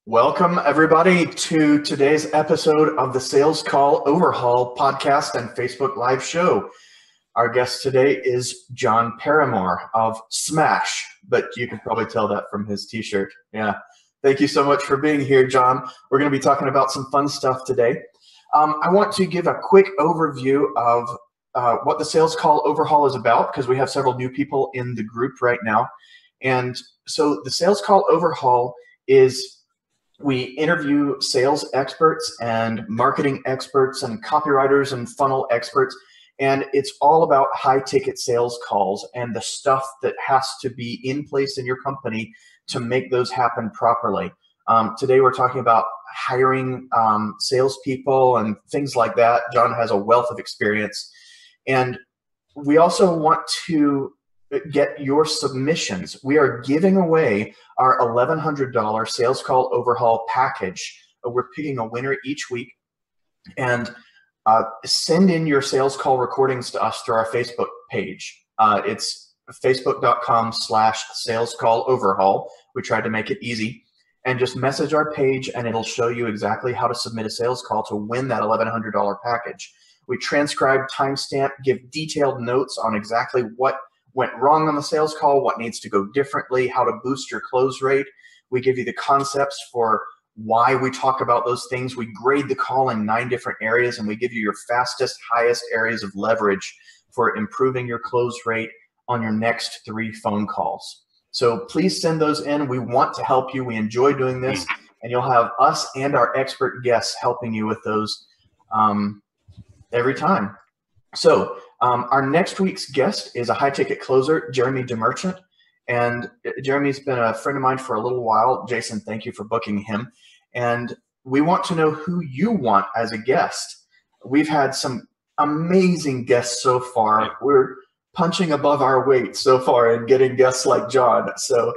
Welcome, everybody, to today's episode of the Sales Call Overhaul podcast and Facebook Live Show. Our guest today is Jon Paramore of Smash, but you can probably tell that from his t-shirt. Yeah. Thank you so much for being here, Jon. We're going to be talking about some fun stuff today. I want to give a quick overview of what the Sales Call Overhaul is about, because we have several new people in the group right now. And so the Sales Call Overhaul is we interview sales experts and marketing experts and copywriters and funnel experts. And it's all about high ticket sales calls and the stuff that has to be in place in your company to make those happen properly. Today we're talking about hiring salespeople and things like that. Jon has a wealth of experience. And we also want to get your submissions. We are giving away our $1,100 Sales Call Overhaul package. We're picking a winner each week. And send in your sales call recordings to us through our Facebook page. It's facebook.com/salescalloverhaul. We tried to make it easy. And just message our page and it'll show you exactly how to submit a sales call to win that $1,100 package. We transcribe, timestamp, give detailed notes on exactly what went wrong on the sales call, what needs to go differently, how to boost your close rate. We give you the concepts for why we talk about those things. We grade the call in 9 different areas, and we give you your fastest, highest areas of leverage for improving your close rate on your next 3 phone calls. So please send those in. We want to help you. We enjoy doing this, and you'll have us and our expert guests helping you with those every time. So our next week's guest is a high-ticket closer, Jeremy DeMerchant. And Jeremy's been a friend of mine for a little while. Jason, thank you for booking him. And we want to know who you want as a guest. We've had some amazing guests so far. We're punching above our weight so far in getting guests like Jon. So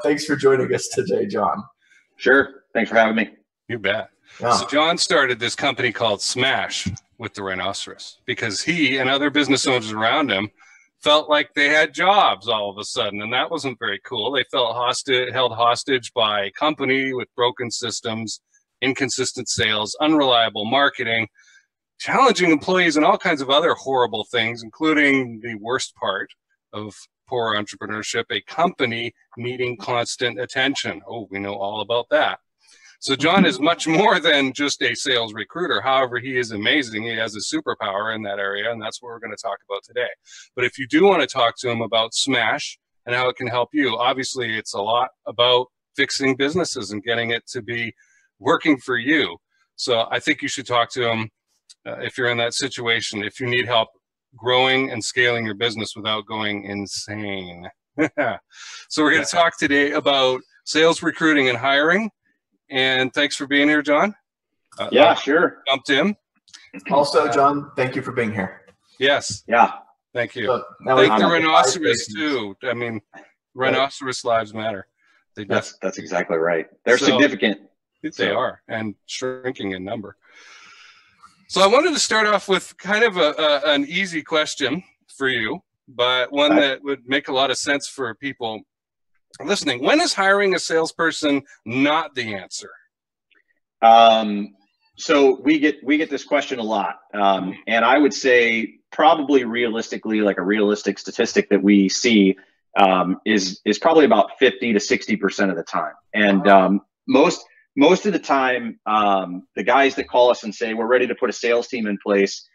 thanks for joining us today, Jon. Sure. Thanks for having me. You bet. Yeah. So Jon started this company called Smash with the rhinoceros because he and other business owners around him felt like they had jobs all of a sudden, and that wasn't very cool. They felt held hostage by a company with broken systems, inconsistent sales, unreliable marketing, challenging employees, and all kinds of other horrible things, including the worst part of poor entrepreneurship, a company needing constant attention. Oh, we know all about that. So Jon is much more than just a sales recruiter. However, he is amazing. He has a superpower in that area, and that's what we're going to talk about today. But if you do want to talk to him about Smash and how it can help you, obviously it's a lot about fixing businesses and getting it to be working for you. So I think you should talk to him if you're in that situation, if you need help growing and scaling your business without going insane. So we're going to talk today about sales recruiting and hiring. And thanks for being here, Jon. Yeah, sure. Jumped in. Also, Jon, thank you for being here. Yes. Yeah. Thank you. So Thank the rhinoceros too. I mean, rhinoceros lives matter. That's exactly right. They're significant. They are, and shrinking in number. So I wanted to start off with kind of an easy question for you, but one that would make a lot of sense for people listening. When is hiring a salesperson not the answer? So we get this question a lot. And I would say probably realistically, like a realistic statistic that we see is probably about 50 to 60% of the time. And most of the time, the guys that call us and say, we're ready to put a sales team in place,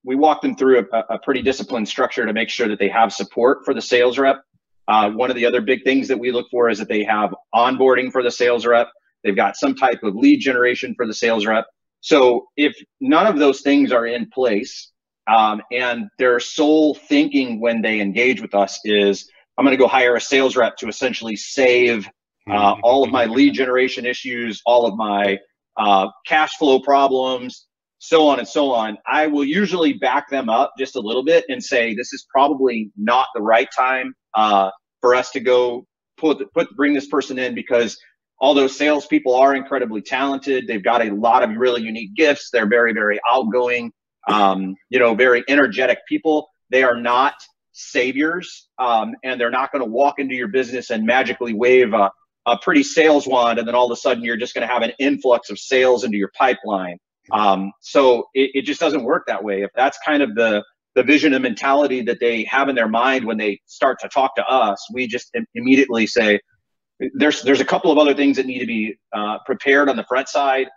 we walk them through a pretty disciplined structure to make sure that they have support for the sales rep. One of the other big things that we look for is that they have onboarding for the sales rep. They've got some type of lead generation for the sales rep. So if none of those things are in place, and their sole thinking when they engage with us is, I'm going to go hire a sales rep to essentially save all of my lead generation issues, all of my cash flow problems, so on and so on, I will usually back them up just a little bit and say, this is probably not the right time for us to go bring this person in, because although salespeople are incredibly talented, they've got a lot of really unique gifts. They're very, very outgoing, very energetic people. They are not saviors, and they're not going to walk into your business and magically wave a a pretty sales wand, and then all of a sudden you're just going to have an influx of sales into your pipeline. So it just doesn't work that way. If that's kind of the vision and mentality that they have in their mind when they start to talk to us, we just immediately say, there's a couple of other things that need to be prepared on the front side.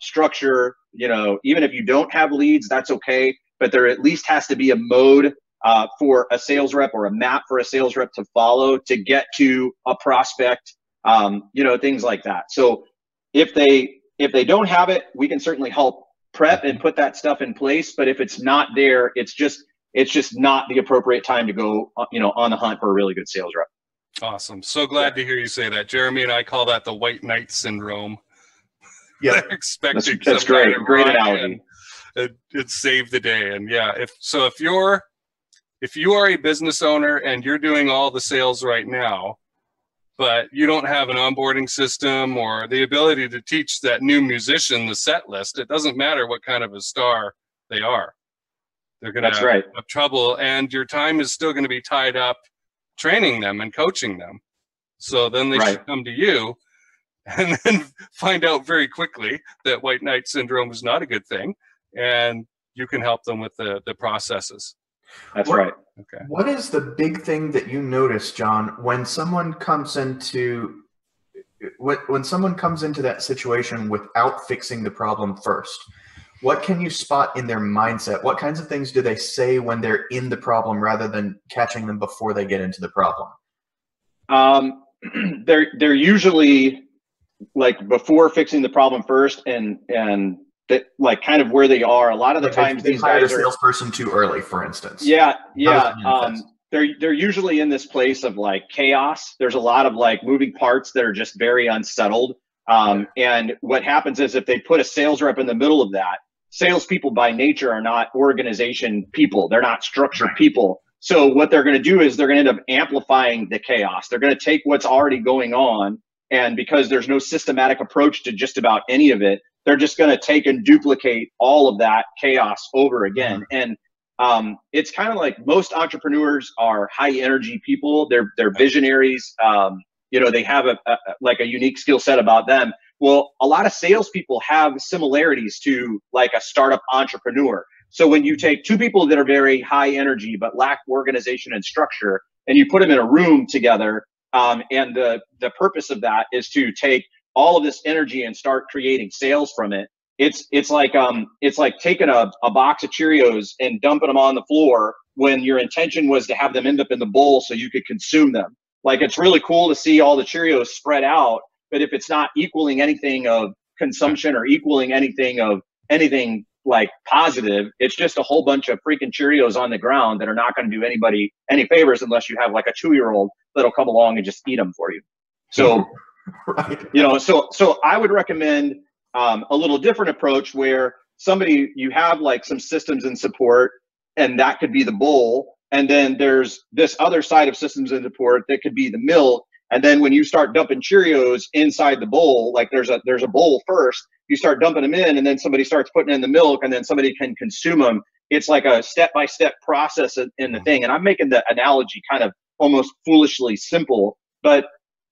Structure, even if you don't have leads, that's okay, but there at least has to be a mode for a sales rep, or a map for a sales rep to follow to get to a prospect, things like that. So if they don't have it, we can certainly help prep and put that stuff in place. But if it's not there, it's just not the appropriate time to go, on the hunt for a really good sales rep. Awesome. So glad to hear you say that. Jeremy and I call that the white knight syndrome. Yeah, expecting that's great. Great analogy. It saved the day. And yeah, if you are a business owner and you're doing all the sales right now, but you don't have an onboarding system or the ability to teach that new musician the set list, it doesn't matter what kind of a star they are. They're going to have trouble, and your time is still going to be tied up training them and coaching them. So then they should come to you, and then find out very quickly that white knight syndrome is not a good thing, and you can help them with the processes. That's right. Okay. What is the big thing that you notice, John, when someone comes into that situation without fixing the problem first? What can you spot in their mindset? What kinds of things do they say when they're in the problem rather than catching them before they get into the problem? They're usually like before fixing the problem first, and that, like, kind of where they are. A lot of the times they these hired guys a salesperson too early, for instance. Yeah. They're usually in this place of like chaos. There's a lot of like moving parts that are just very unsettled. And what happens is if they put a sales rep in the middle of that, salespeople by nature are not organization people. They're not structured people. So what they're going to do is they're going to end up amplifying the chaos. They're going to take what's already going on, and because there's no systematic approach to just about any of it, they're just going to take and duplicate all of that chaos over again. And it's kind of like most entrepreneurs are high energy people. They're visionaries. They have a unique skill set about them. Well, a lot of salespeople have similarities to like a startup entrepreneur. So when you take two people that are very high energy but lack organization and structure, and you put them in a room together, and the purpose of that is to take all of this energy and start creating sales from it. It's like taking a box of Cheerios and dumping them on the floor when your intention was to have them end up in the bowl so you could consume them. Like, it's really cool to see all the Cheerios spread out, but if it's not equaling anything of consumption or equaling anything like positive, it's just a whole bunch of freaking Cheerios on the ground that are not going to do anybody any favors unless you have like a 2-year-old that'll come along and just eat them for you. So, so I would recommend a little different approach where you have like some systems and support, and that could be the bowl. And then there's this other side of systems and support that could be the milk. And then when you start dumping Cheerios inside the bowl, like there's a bowl first, you start dumping them in, and then somebody starts putting in the milk, and then somebody can consume them. It's like a step-by-step process in the thing. And I'm making the analogy kind of almost foolishly simple, but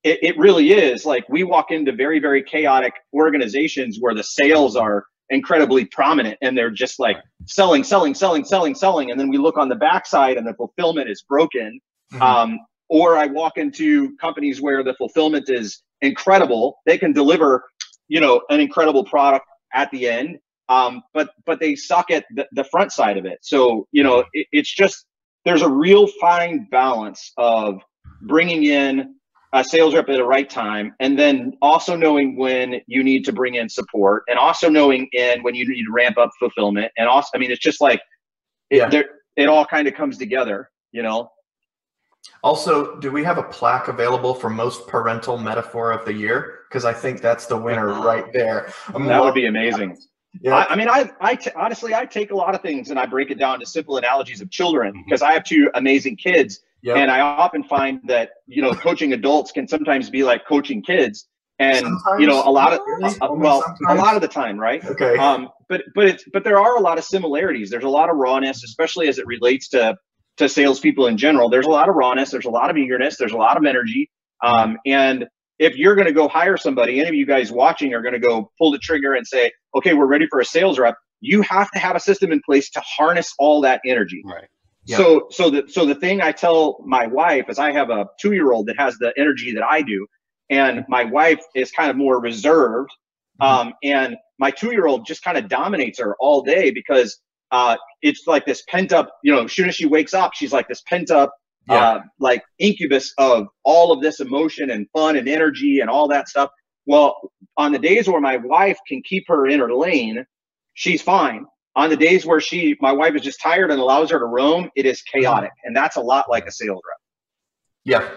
it really is. Like, we walk into very, very chaotic organizations where the sales are incredibly prominent, and they're just like selling. And then we look on the backside and the fulfillment is broken. Or I walk into companies where the fulfillment is incredible. They can deliver, an incredible product at the end. But they suck at the front side of it. So, it's just, there's a real fine balance of bringing in a sales rep at the right time, and then also knowing when you need to bring in support, and also knowing when you need to ramp up fulfillment. And also, it's just like, it all kind of comes together, Also, do we have a plaque available for most parental metaphor of the year? Because I think that's the winner right there. That would be amazing. Yeah. Honestly, I take a lot of things and I break it down to simple analogies of children, because I have 2 amazing kids. Yep. And I often find that, coaching adults can sometimes be like coaching kids. And, sometimes? A lot of the time, right? Okay. But there are a lot of similarities. There's a lot of rawness, especially as it relates to salespeople in general. There's a lot of rawness. There's a lot of eagerness. There's a lot of energy. And if you're going to go hire somebody, any of you guys watching are going to go pull the trigger and say, okay, we're ready for a sales rep. You have to have a system in place to harness all that energy. Right. Yep. So the thing I tell my wife is, I have a 2-year-old that has the energy that I do, and my wife is kind of more reserved. And my 2-year-old just kind of dominates her all day because it's like this pent up, as soon as she wakes up, she's like this pent up, like incubus of all of this emotion and fun and energy and all that stuff. Well, on the days where my wife can keep her in her lane, she's fine. On the days where my wife is just tired and allows her to roam, it is chaotic. And that's a lot like a sales rep. Yeah.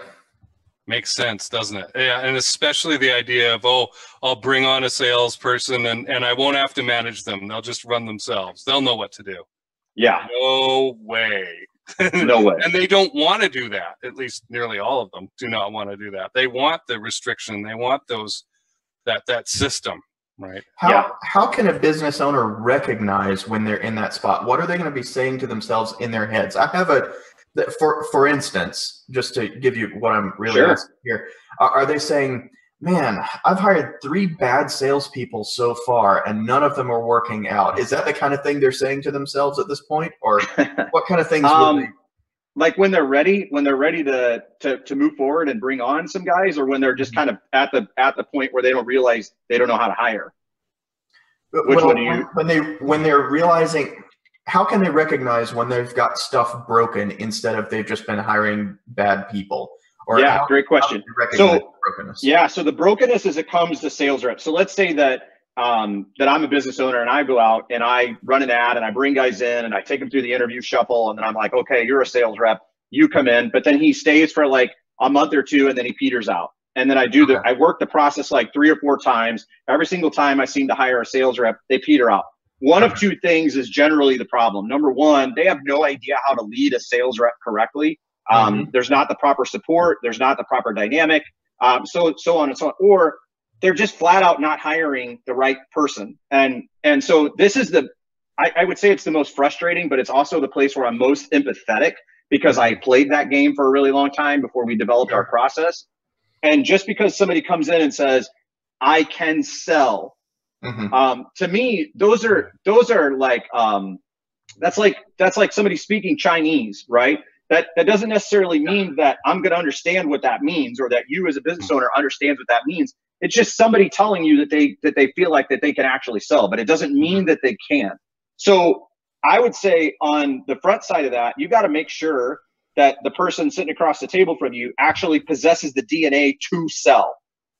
Makes sense, doesn't it? Yeah, and especially the idea of, I'll bring on a salesperson and I won't have to manage them. They'll just run themselves. They'll know what to do. Yeah. No way. No way. And they don't want to do that. At least nearly all of them do not want to do that. They want the restriction. They want that system, right? How can a business owner recognize when they're in that spot? What are they going to be saying to themselves in their heads? I have for instance, just to give you what I'm really asking here, are they saying, man, I've hired 3 bad salespeople so far and none of them are working out? Is that the kind of thing they're saying to themselves at this point? Or what kind of things will they? Like when they're ready to move forward and bring on some guys, or when they're just kind of at the point where they don't realize they don't know how to hire? Which one do you? When they're realizing, how can they recognize when they've got stuff broken instead of they've just been hiring bad people? Or great question. So the brokenness is, it comes to sales reps. So let's say that I'm a business owner and I go out and I run an ad and I bring guys in and I take them through the interview shuffle, and then I'm like, okay, you're a sales rep, you come in, but then he stays for like a month or 2 and then he peters out. And then I work the process like 3 or 4 times. Every single time I seem to hire a sales rep, they peter out. One of 2 things is generally the problem. Number one, they have no idea how to lead a sales rep correctly. There's not the proper support. There's not the proper dynamic. So on and so on. Or they're just flat out not hiring the right person. And so this is I would say it's the most frustrating, but it's also the place where I'm most empathetic, because I played that game for a really long time before we developed our process. And just because somebody comes in and says, I can sell, to me, those are like, that's like somebody speaking Chinese, right? That doesn't necessarily mean that I'm going to understand what that means, or that you as a business owner understands what that means. It's just somebody telling you that they feel like that they can actually sell, but it doesn't mean that they can. So I would say on the front side of that, you got to make sure that the person sitting across the table from you actually possesses the DNA to sell.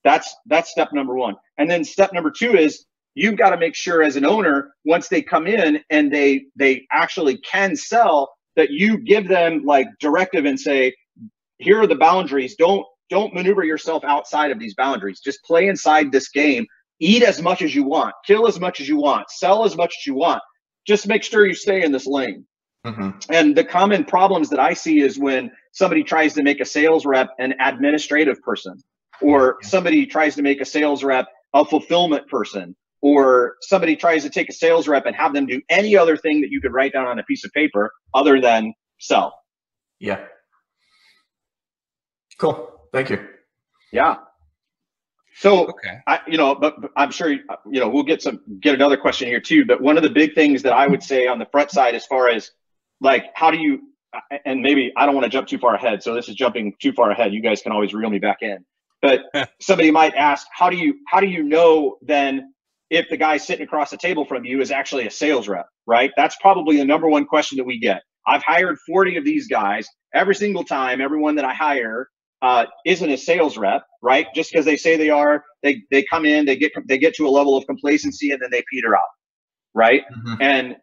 That's step number 1. And then step number 2 is, you've got to make sure as an owner, once they come in and they actually can sell, that you give them like directive and say, here are the boundaries. Don't maneuver yourself outside of these boundaries. Just play inside this game. Eat as much as you want, kill as much as you want, sell as much as you want. Just make sure you stay in this lane. And the common problems that I see is when somebody tries to make a sales rep an administrative person, or somebody tries to make a sales rep a fulfillment person, or somebody tries to take a sales rep and have them do any other thing that you could write down on a piece of paper other than sell. Yeah. Cool. Thank you. Yeah. So, but I'm sure, we'll get another question here too. But one of the big things that I would say on the front side, as far as like, how do you, and maybe I don't want to jump too far ahead, so this is jumping too far ahead. You guys can always reel me back in. But somebody might ask, how do you know then if the guy sitting across the table from you is actually a sales rep, right? That's probably the number 1 question that we get. I've hired 40 of these guys. Every single time, everyone that I hire isn't a sales rep, right? Just because they say they are, they come in, they get to a level of complacency, and then they peter out, right? And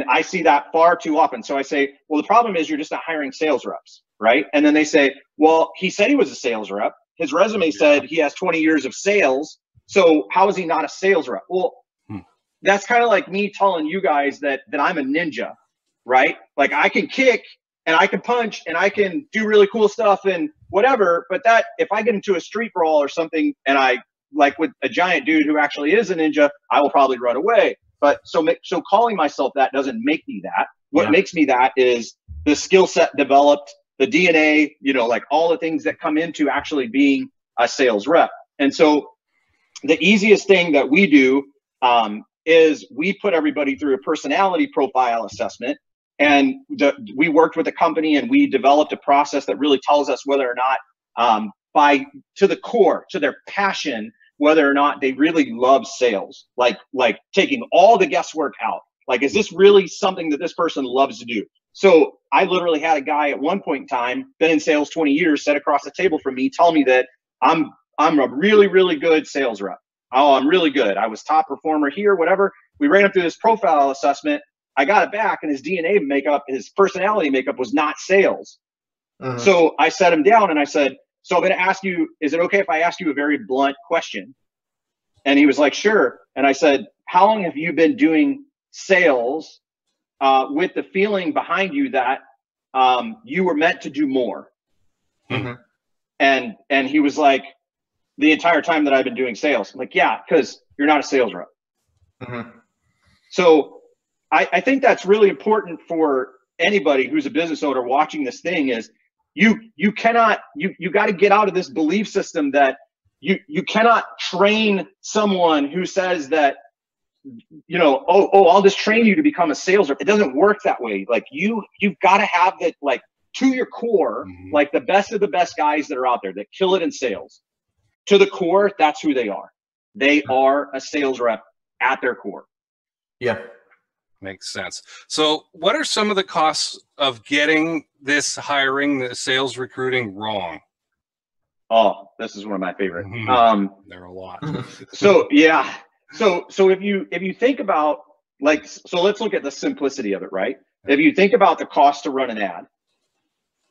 I see that far too often. So I say, well, the problem is you're just not hiring sales reps, right? And then they say, well, he said he was a sales rep. His resume said he has 20 years of sales. So how is he not a sales rep? Well, that's kind of like me telling you guys that I'm a ninja, right? Like I can kick and I can punch and I can do really cool stuff and whatever. But that if I get into a street brawl or something and I like with a giant dude who actually is a ninja, I will probably run away. But so calling myself that doesn't make me that. What makes me that is the skill set developed, the DNA, like all the things that come into actually being a sales rep. And so the easiest thing that we do is we put everybody through a personality profile assessment. And we worked with a company and we developed a process that really tells us whether or not to the core, to their passion, whether or not they really love sales, like taking all the guesswork out. Like, is this really something that this person loves to do? So I literally had a guy at one point in time, been in sales 20 years, sat across the table from me, tell me that I'm a really, really good sales rep. Oh, I'm really good. I was top performer here, whatever. We ran him through this profile assessment. I got it back, and his DNA makeup, his personality makeup was not sales. So I sat him down and I said, so I'm going to ask you, is it okay if I ask you a very blunt question? And he was like, sure. And I said, how long have you been doing sales with the feeling behind you that you were meant to do more? And he was like, the entire time that I've been doing sales. I'm like, yeah, because you're not a sales rep. So I think that's really important for anybody who's a business owner watching this thing is you got to get out of this belief system that you cannot train someone who says that, you know, oh, I'll just train you to become a sales rep. It doesn't work that way. Like you've got to have that, like, to your core, like the best of the best guys that are out there that kill it in sales. To the core, that's who they are. They are a sales rep at their core. Yeah. Makes sense. So what are some of the costs of getting this hiring, the sales recruiting wrong? Oh, this is one of my favorite. There are a lot. So yeah. So if you think about, like, so let's look at the simplicity of it, right? If you think about the cost to run an ad,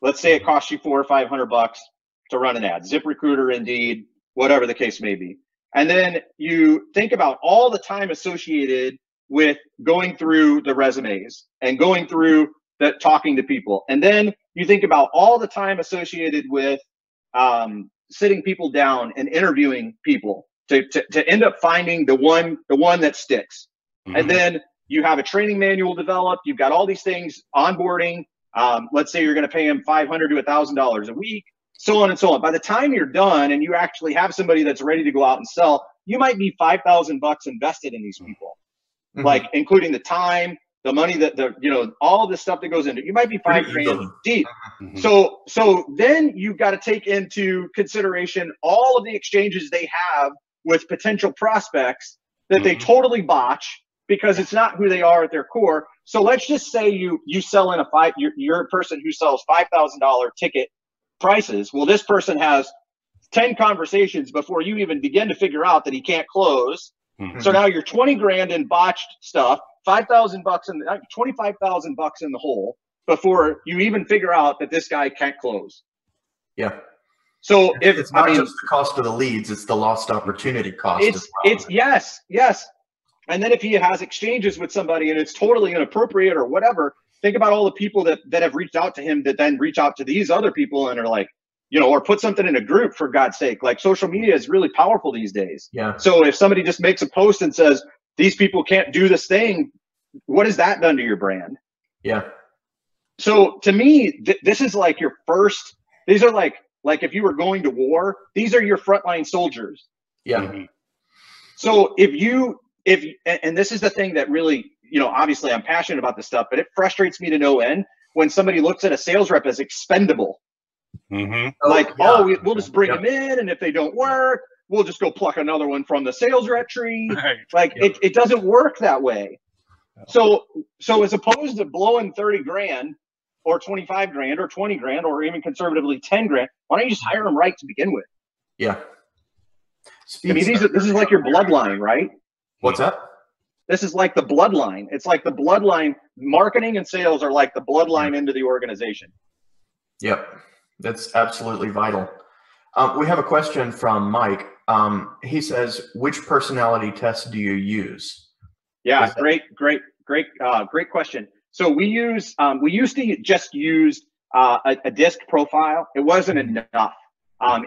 let's say it costs you $400 or $500 to run an ad, ZipRecruiter, Indeed, whatever the case may be. And then you think about all the time associated with going through the resumes and going through the talking to people. And then you think about all the time associated with sitting people down and interviewing people to end up finding the one that sticks. And then you have a training manual developed. You've got all these things, onboarding. Let's say you're going to pay them $500 to $1,000 a week, so on and so on. By the time you're done and you actually have somebody that's ready to go out and sell, you might be $5,000 invested in these people, like including the time, the money, that all of the stuff that goes into it. You might be $5,000 deep. So then you've got to take into consideration all of the exchanges they have with potential prospects that they totally botch because it's not who they are at their core. So let's just say you sell in you're a person who sells $5,000 ticket prices. Well, this person has 10 conversations before you even begin to figure out that he can't close. So now you're 20 grand in botched stuff, $5,000 in $25,000 in the hole before you even figure out that this guy can't close. Yeah. So it's not just the cost of the leads, it's the lost opportunity cost as well. It's yes. And then if he has exchanges with somebody and it's totally inappropriate or whatever, think about all the people that have reached out to him that then reach out to these other people and are like, or put something in a group, for God's sake. Like, social media is really powerful these days. Yeah. So if somebody just makes a post and says, these people can't do this thing, what has that done to your brand? Yeah. So to me, this is like your first, these are like if you were going to war, these are your frontline soldiers. Yeah. So and this is the thing that really, obviously I'm passionate about this stuff, but it frustrates me to no end when somebody looks at a sales rep as expendable. We'll just bring them in, and if they don't work, we'll just go pluck another one from the sales rep tree. Right. It doesn't work that way. So as opposed to blowing 30 grand or 25 grand or 20 grand or even conservatively 10 grand, why don't you just hire them right to begin with? Yeah. I mean, this is like your bloodline, right? What's that? This is like the bloodline. It's like the bloodline. Marketing and sales are like the bloodline into the organization. Yep. That's absolutely vital. We have a question from Mike. He says, which personality test do you use? Yeah, great question. So we used to just use a disc profile. It wasn't enough.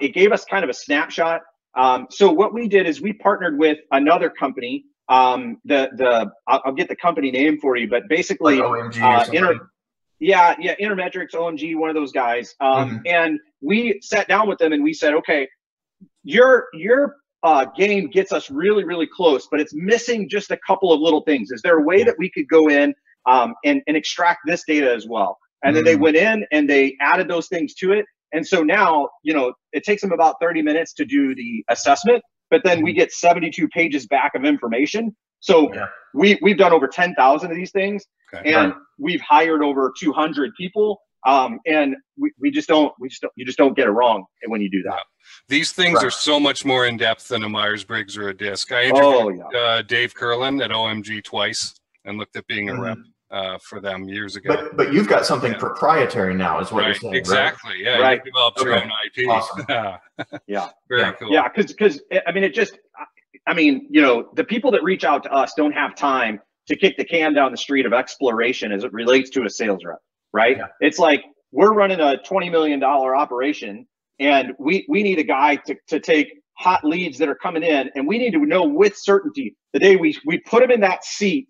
It gave us kind of a snapshot. So what we did is we partnered with another company. I'll get the company name for you, but basically, like OMG Intermetrics, OMG, one of those guys. And we sat down with them and we said, okay, your game gets us really, really close, but it's missing just a couple of little things. Is there a way that we could go in and extract this data as well? And then they went in and they added those things to it. And so now, it takes them about 30 minutes to do the assessment, but then we get 72 pages back of information. So we've done over 10,000 of these things, and we've hired over 200 people. And you just don't get it wrong when you do that. These things are so much more in depth than a Myers-Briggs or a DISC. I interviewed Dave Curlin at OMG twice and looked at being a rep for them years ago. But you've got something proprietary now, is what you're saying. Exactly. Right? Yeah. You developed your own IP. Awesome. Very cool. Yeah. Because the people that reach out to us don't have time to kick the can down the street of exploration as it relates to a sales rep. Right? Yeah. It's like we're running a $20 million operation, and we need a guy to take hot leads that are coming in, and we need to know with certainty the day we put him in that seat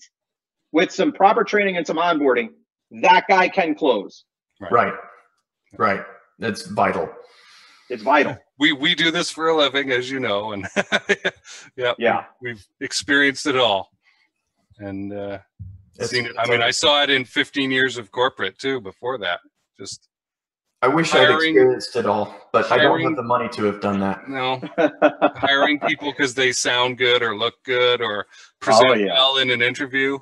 with some proper training and some onboarding, that guy can close. Right. That's vital. It's vital. We do this for a living, as you know, and we've experienced it all. And seen it. I mean, I saw it in 15 years of corporate too. Before that, just I wish I'd experienced it all, but I don't have the money to have done that. No, hiring people because they sound good or look good or present well in an interview,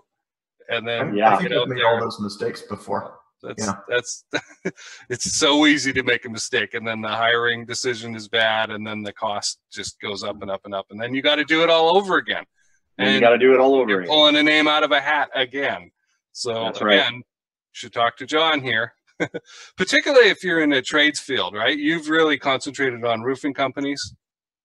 and then I think I've made all those mistakes before. That's it's so easy to make a mistake, and then the hiring decision is bad, and then the cost just goes up and up and up, and then you got to do it all over again. And you got to do it all over again. Pulling a name out of a hat again. So that's again, you should talk to John here, particularly if you're in a trades field, right? You've really concentrated on roofing companies.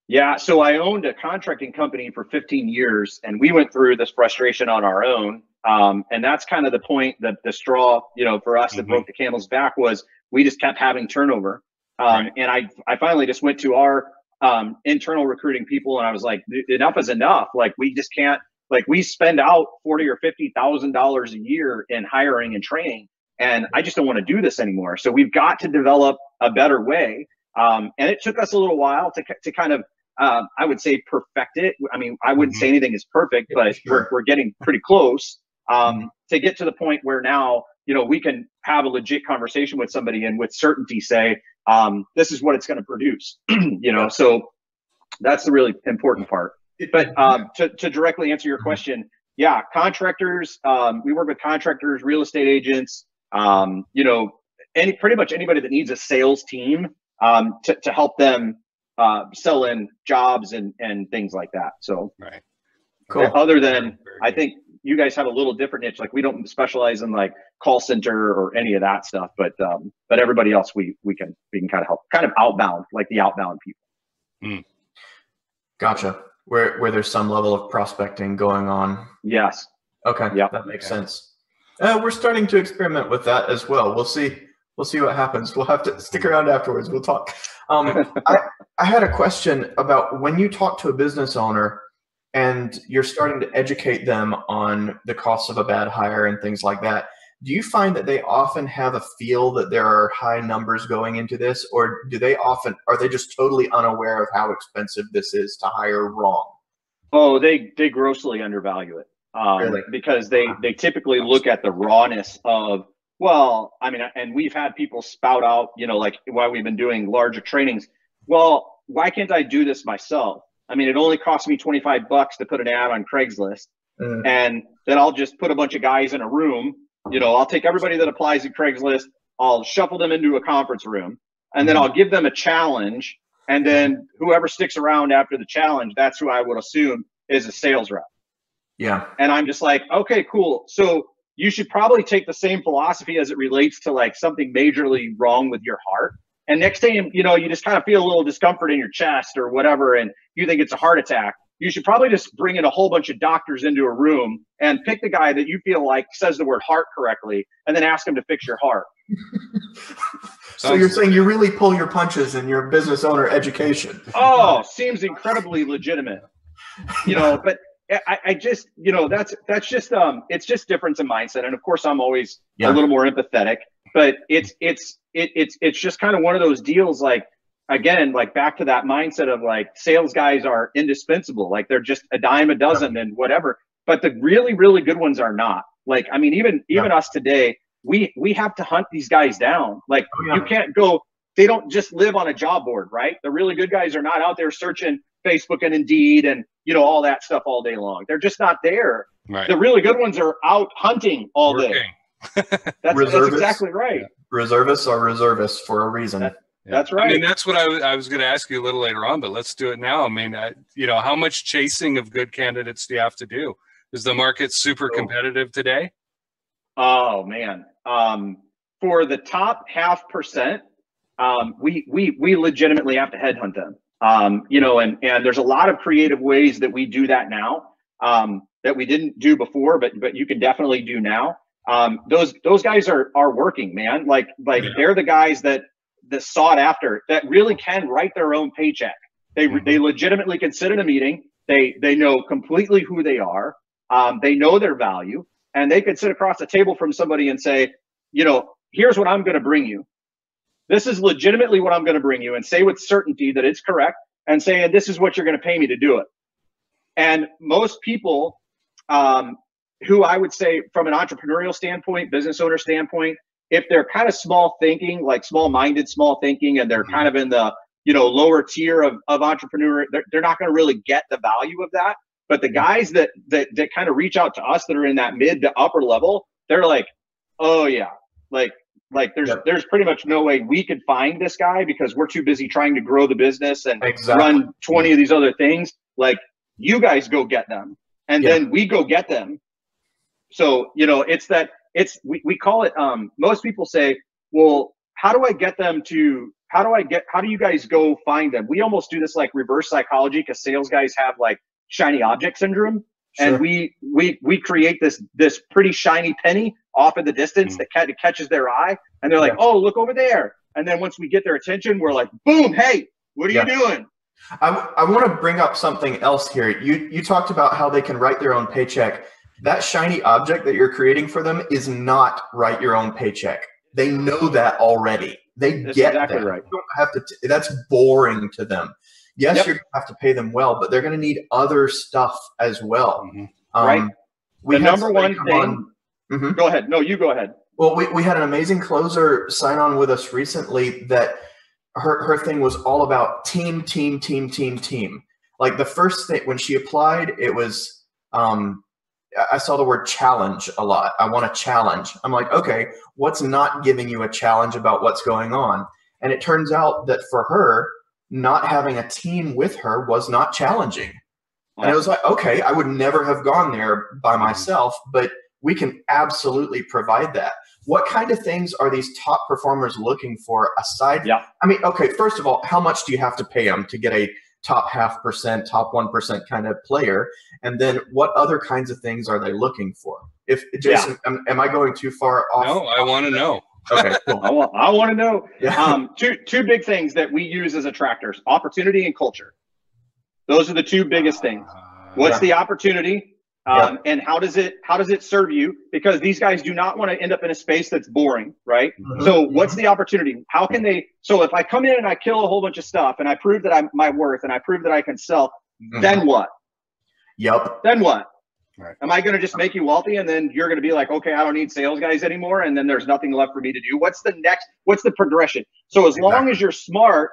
Yeah. So I owned a contracting company for 15 years, and we went through this frustration on our own. And that's kind of the point, that the straw, for us that broke the camel's back, was we just kept having turnover. And I finally just went to our internal recruiting people, and I was like, enough is enough. Like, we just can't, we spend out $40,000 or $50,000 a year in hiring and training, and I just don't want to do this anymore. So we've got to develop a better way. And it took us a little while to kind of, I would say, perfect it. I mean, I wouldn't say anything is perfect, but we're getting pretty close to get to the point where now, we can have a legit conversation with somebody and with certainty say, this is what it's going to produce, so that's the really important part. But to directly answer your question, contractors, we work with contractors, real estate agents, pretty much anybody that needs a sales team to help them sell in jobs and things like that. So, cool. Other than, I think you guys have a little different niche. Like, we don't specialize in call center or any of that stuff, but everybody else we can kind of help, kind of outbound, like the outbound people. Gotcha. Where there's some level of prospecting going on. Yes. Okay. Yeah, that makes sense. We're starting to experiment with that as well. We'll see what happens. We'll have to stick around afterwards. We'll talk. I had a question about when you talk to a business owner and you're starting to educate them on the costs of a bad hire and things like that. Do you find that they often have a feel that there are high numbers going into this, or are they just totally unaware of how expensive this is to hire wrong? Oh, they grossly undervalue it. Really? Because they typically look at the rawness of, and we've had people spout out, while we've been doing larger trainings, well, why can't I do this myself? I mean, it only costs me $25 to put an ad on Craigslist, and then I'll just put a bunch of guys in a room. I'll take everybody that applies to Craigslist, I'll shuffle them into a conference room, and then I'll give them a challenge. And then whoever sticks around after the challenge, that's who I would assume is a sales rep. Yeah. And I'm just like, okay, cool. So you should probably take the same philosophy as it relates to something majorly wrong with your heart. And next time, you just kind of feel a little discomfort in your chest or whatever, and you think it's a heart attack, you should probably just bring in a whole bunch of doctors into a room and pick the guy that you feel like says the word heart correctly, and then ask him to fix your heart. So you're saying you really pull your punches in your business owner education. Oh, seems incredibly legitimate. But I just, that's just, it's just difference in mindset. And of course I'm always a little more empathetic, but it's just kind of one of those deals. again, like back to that mindset of like sales guys are indispensable. Like they're just a dime a dozen and whatever. But the really, really good ones are not. Like, I mean, even us today, we have to hunt these guys down. Like you can't go, they don't just live on a job board, right? The really good guys are not out there searching Facebook and Indeed and, you know, all that stuff all day long. They're just not there. Right. The really good ones are out hunting all day. That's exactly right. Reservists are reservists for a reason. That's right. I mean, that's what I was going to ask you a little later on, but let's do it now. I mean, you know, how much chasing of good candidates do you have to do? Is the market super competitive today? Oh man. For the top 0.5%, we legitimately have to headhunt them. You know, and there's a lot of creative ways that we do that now, that we didn't do before, but you can definitely do now. Those guys are working, man. Like they're the guys that sought after, that really can write their own paycheck. They legitimately can sit in a meeting. They know completely who they are. They know their value, and they could sit across the table from somebody and say, you know, here's what I'm going to bring you. This is legitimately what I'm going to bring you, and say with certainty that it's correct, and say, and this is what you're going to pay me to do it. And most people, who I would say from an entrepreneurial standpoint, business owner standpoint, if they're kind of small thinking, like small-minded, small thinking, and they're kind of in the, you know, lower tier of entrepreneur, they're not going to really get the value of that. But the guys that kind of reach out to us that are in that mid to upper level, they're like, oh yeah, like there's pretty much no way we could find this guy because we're too busy trying to grow the business and run 20 of these other things. Like, you guys go get them, and then we go get them. So, you know, we call it, most people say, well, how do you guys go find them? We almost do this like reverse psychology, because sales guys have like shiny object syndrome. Sure. And we create this pretty shiny penny off in the distance that catches their eye, and they're like, oh, look over there. And then once we get their attention, we're like, boom, hey, what are you doing? I want to bring up something else here. You talked about how they can write their own paycheck. That shiny object that you're creating for them is not write your own paycheck. They know that already. That's get exactly that. Right. You don't have to. That's boring to them. Yes, you're going to have to pay them well, but they're going to need other stuff as well. Right. The number one thing. Go ahead. No, you go ahead. Well, we had an amazing closer sign on with us recently that her thing was all about team. Like the first thing when she applied, it was I saw the word challenge a lot. I want a challenge. I'm like, okay, what's not giving you a challenge about what's going on? And it turns out that for her, not having a team with her was not challenging. And it was like, okay, I would never have gone there by myself, but we can absolutely provide that. What kind of things are these top performers looking for aside? I mean, okay, first of all, how much do you have to pay them to get a top 0.5%, top 1% kind of player? And then what other kinds of things are they looking for? If Jason, am I going too far off? No, I want to know. Okay, cool. I want to know. Two big things that we use as attractors: opportunity and culture. Those are the two biggest things. What's the opportunity? And how does it serve you? Because these guys do not want to end up in a space that's boring, right? So what's the opportunity? How can they? So if I come in and I kill a whole bunch of stuff and I prove that I'm my worth and I prove that I can sell, then what? Then what? Right. Am I going to just make you wealthy and then you're going to be like, okay, I don't need sales guys anymore, and then there's nothing left for me to do? What's the next? What's the progression? So as long as you're smart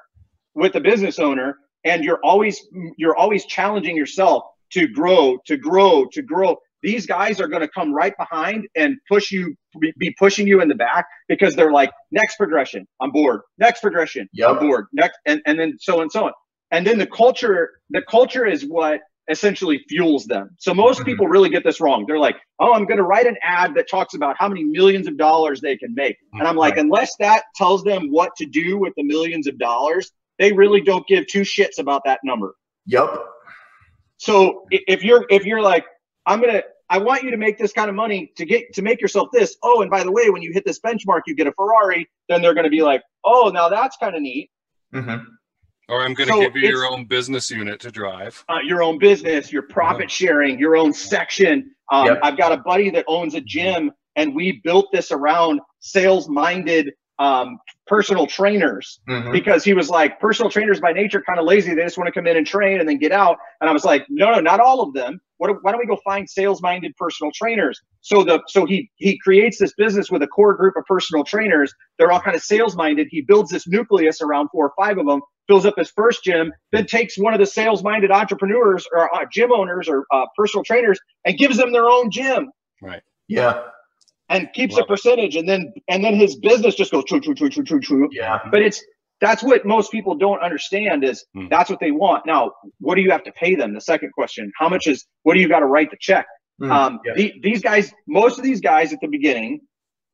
with the business owner and you're always challenging yourself to grow, these guys are going to come right behind and be pushing you in the back, because they're like, next progression, I'm bored. Next progression, I'm bored. Next, and then so and so on. And then the culture is what essentially fuels them. So most people really get this wrong. They're like, oh, I'm going to write an ad that talks about how many millions of dollars they can make. And I'm like, unless that tells them what to do with the millions of dollars, they really don't give two shits about that number. So if you're like, I want you to make this kind of money to make yourself this. Oh, and by the way, when you hit this benchmark, you get a Ferrari. Then they're going to be like, oh, now that's kind of neat. Or I'm going to give you your own business unit to drive. Your own business, your profit sharing, your own section. I've got a buddy that owns a gym, and we built this around sales-minded personal trainers because he was like, personal trainers by nature kind of lazy. They just want to come in and train and then get out. And I was like, no, not all of them. Why don't we go find sales-minded personal trainers? So he creates this business with a core group of personal trainers. They're all kind of sales-minded. He builds this nucleus around 4 or 5 of them, fills up his first gym, then takes one of the sales-minded entrepreneurs or gym owners or personal trainers and gives them their own gym. Right. Yeah. And keeps a percentage, and then his business just goes true. Yeah. But that's what most people don't understand is that's what they want. Now, what do you have to pay them? The second question, what do you got to write the check? These guys, most of these guys at the beginning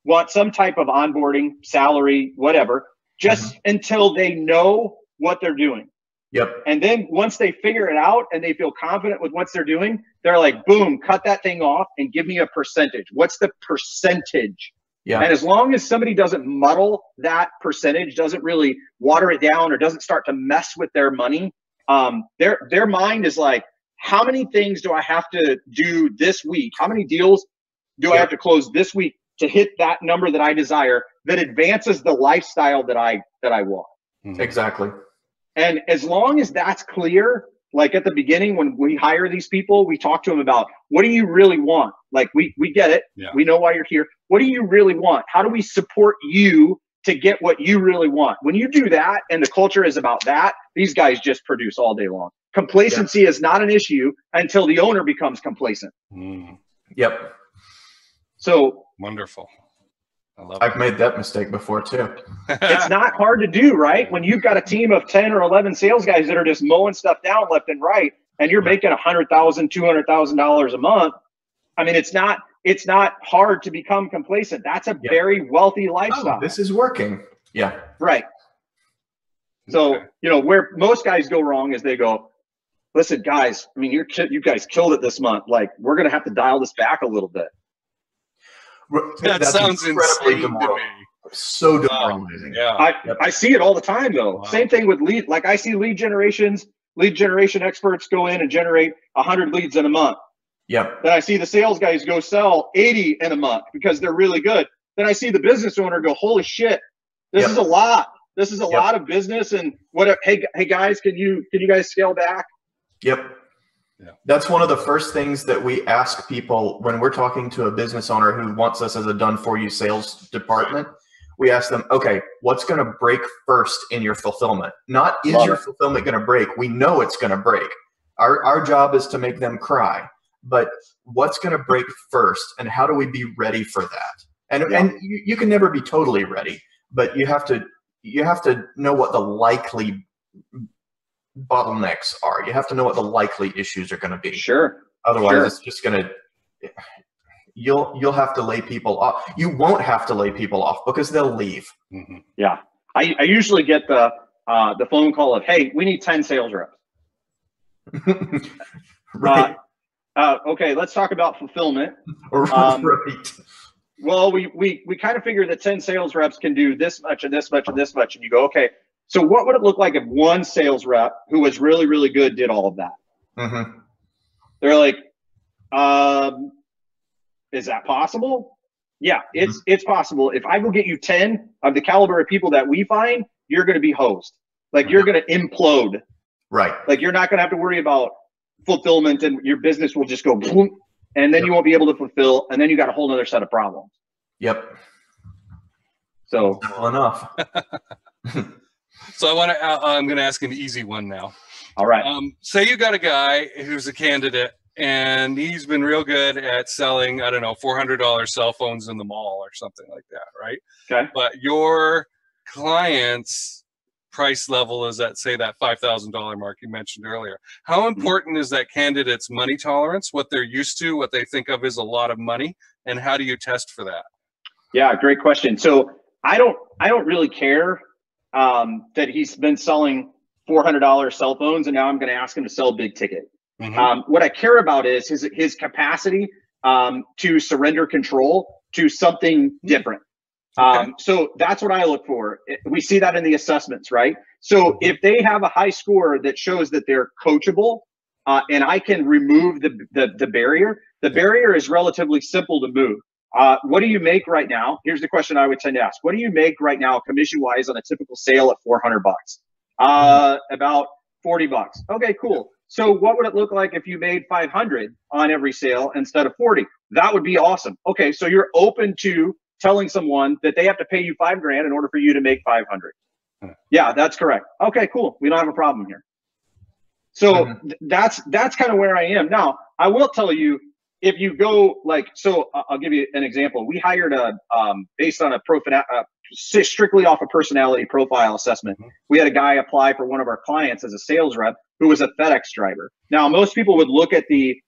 want some type of onboarding, salary, whatever, just until they know what they're doing. Yep. And then once they figure it out and they feel confident with what they're doing, they're like, boom, cut that thing off and give me a percentage. What's the percentage? Yeah. And as long as somebody doesn't muddle that percentage, doesn't really water it down or doesn't start to mess with their money, their mind is like, how many things do I have to do this week? How many deals do I have to close this week to hit that number that I desire that advances the lifestyle that I want? Exactly. And as long as that's clear, like at the beginning, when we hire these people, we talk to them about, what do you really want? Like we get it. Yeah. We know why you're here. What do you really want? How do we support you to get what you really want? When you do that and the culture is about that, these guys just produce all day long. Complacency is not an issue until the owner becomes complacent. Yep. So wonderful. I've made that mistake before too. It's not hard to do, right? When you've got a team of 10 or 11 sales guys that are just mowing stuff down left and right, and you're making $100,000, $200,000 a month. I mean, it's not hard to become complacent. That's a very wealthy lifestyle. Oh, this is working. Yeah. Right. So, where most guys go wrong is they go, listen, guys, I mean, you guys killed it this month. Like, we're going to have to dial this back a little bit. That sounds insane to me. So demoralizing. I see it all the time though. Wow. Same thing with lead. Like I see lead generation experts go in and generate 100 leads in a month. Yep. Then I see the sales guys go sell 80 in a month because they're really good. Then I see the business owner go, holy shit, this is a lot. This is a lot of business. And hey guys, can you guys scale back? Yep. Yeah. That's one of the first things that we ask people when we're talking to a business owner who wants us as a done-for-you sales department. We ask them, okay, what's going to break first in your fulfillment? Not is your fulfillment going to break? We know it's going to break. Our job is to make them cry. But what's going to break first, and how do we be ready for that? And you can never be totally ready, but you have to know what the likely bottlenecks are. You have to know what the likely issues are going to be. Sure. Otherwise, it's just going to. You'll have to lay people off. You won't have to lay people off because they'll leave. Yeah, I usually get the phone call of, hey, we need 10 sales reps. Right. Okay, let's talk about fulfillment. Right. Well, we kind of figure that 10 sales reps can do this much and this much and this much, and you go, okay. So what would it look like if one sales rep who was really, really good did all of that? They're like, is that possible? Yeah, it's possible. If I go get you 10 of the caliber of people that we find, you're going to be hosed. Like you're going to implode. Right. Like you're not going to have to worry about fulfillment, and your business will just go boom, and then you won't be able to fulfill, and then you got a whole other set of problems. Yep. So well enough. So I'm going to ask an easy one now. All right. Say you got a guy who's a candidate and he's been real good at selling, I don't know, $400 cell phones in the mall or something like that, right? Okay. But your client's price level is at, say, that $5,000 mark you mentioned earlier. How important is that candidate's money tolerance, what they're used to, what they think of as a lot of money, and how do you test for that? Yeah, great question. So I don't really care that he's been selling $400 cell phones, and now I'm going to ask him to sell big ticket. What I care about is his capacity to surrender control to something different. So that's what I look for. We see that in the assessments, right? So if they have a high score that shows that they're coachable, and I can remove the barrier is relatively simple to move. What do you make right now? Here's the question I would tend to ask. What do you make right now commission wise on a typical sale at $400? About $40. Okay, cool. So what would it look like if you made 500 on every sale instead of 40? That would be awesome. Okay, so you're open to telling someone that they have to pay you $5,000 in order for you to make 500. Yeah, that's correct. Okay, cool. We don't have a problem here. So that's kind of where I am now. I will tell you, if you go like, so I'll give you an example. We hired based on strictly off a personality profile assessment. We had a guy apply for one of our clients as a sales rep who was a FedEx driver. Now, most people would look at the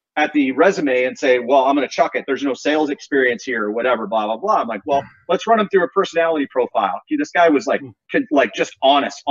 resume and say, well, I'm going to chuck it. There's no sales experience here or whatever, blah, blah, blah. I'm like, well, let's run him through a personality profile. This guy was like just honest.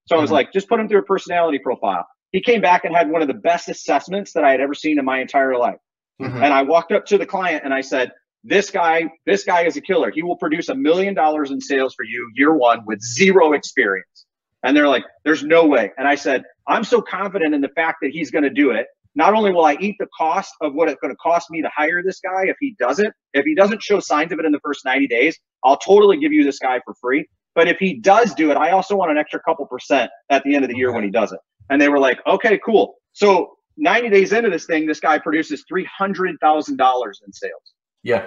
So I was like, just put him through a personality profile. He came back and had one of the best assessments that I had ever seen in my entire life. And I walked up to the client and I said, this guy is a killer. He will produce $1 million in sales for you year one with zero experience. And they're like, there's no way. And I said, I'm so confident in the fact that he's going to do it. Not only will I eat the cost of what it's going to cost me to hire this guy, if he doesn't show signs of it in the first 90 days, I'll totally give you this guy for free. But if he does do it, I also want an extra couple percent at the end of the year when he does it. And they were like, okay, cool. So 90 days into this thing, this guy produces $300,000 in sales. Yeah.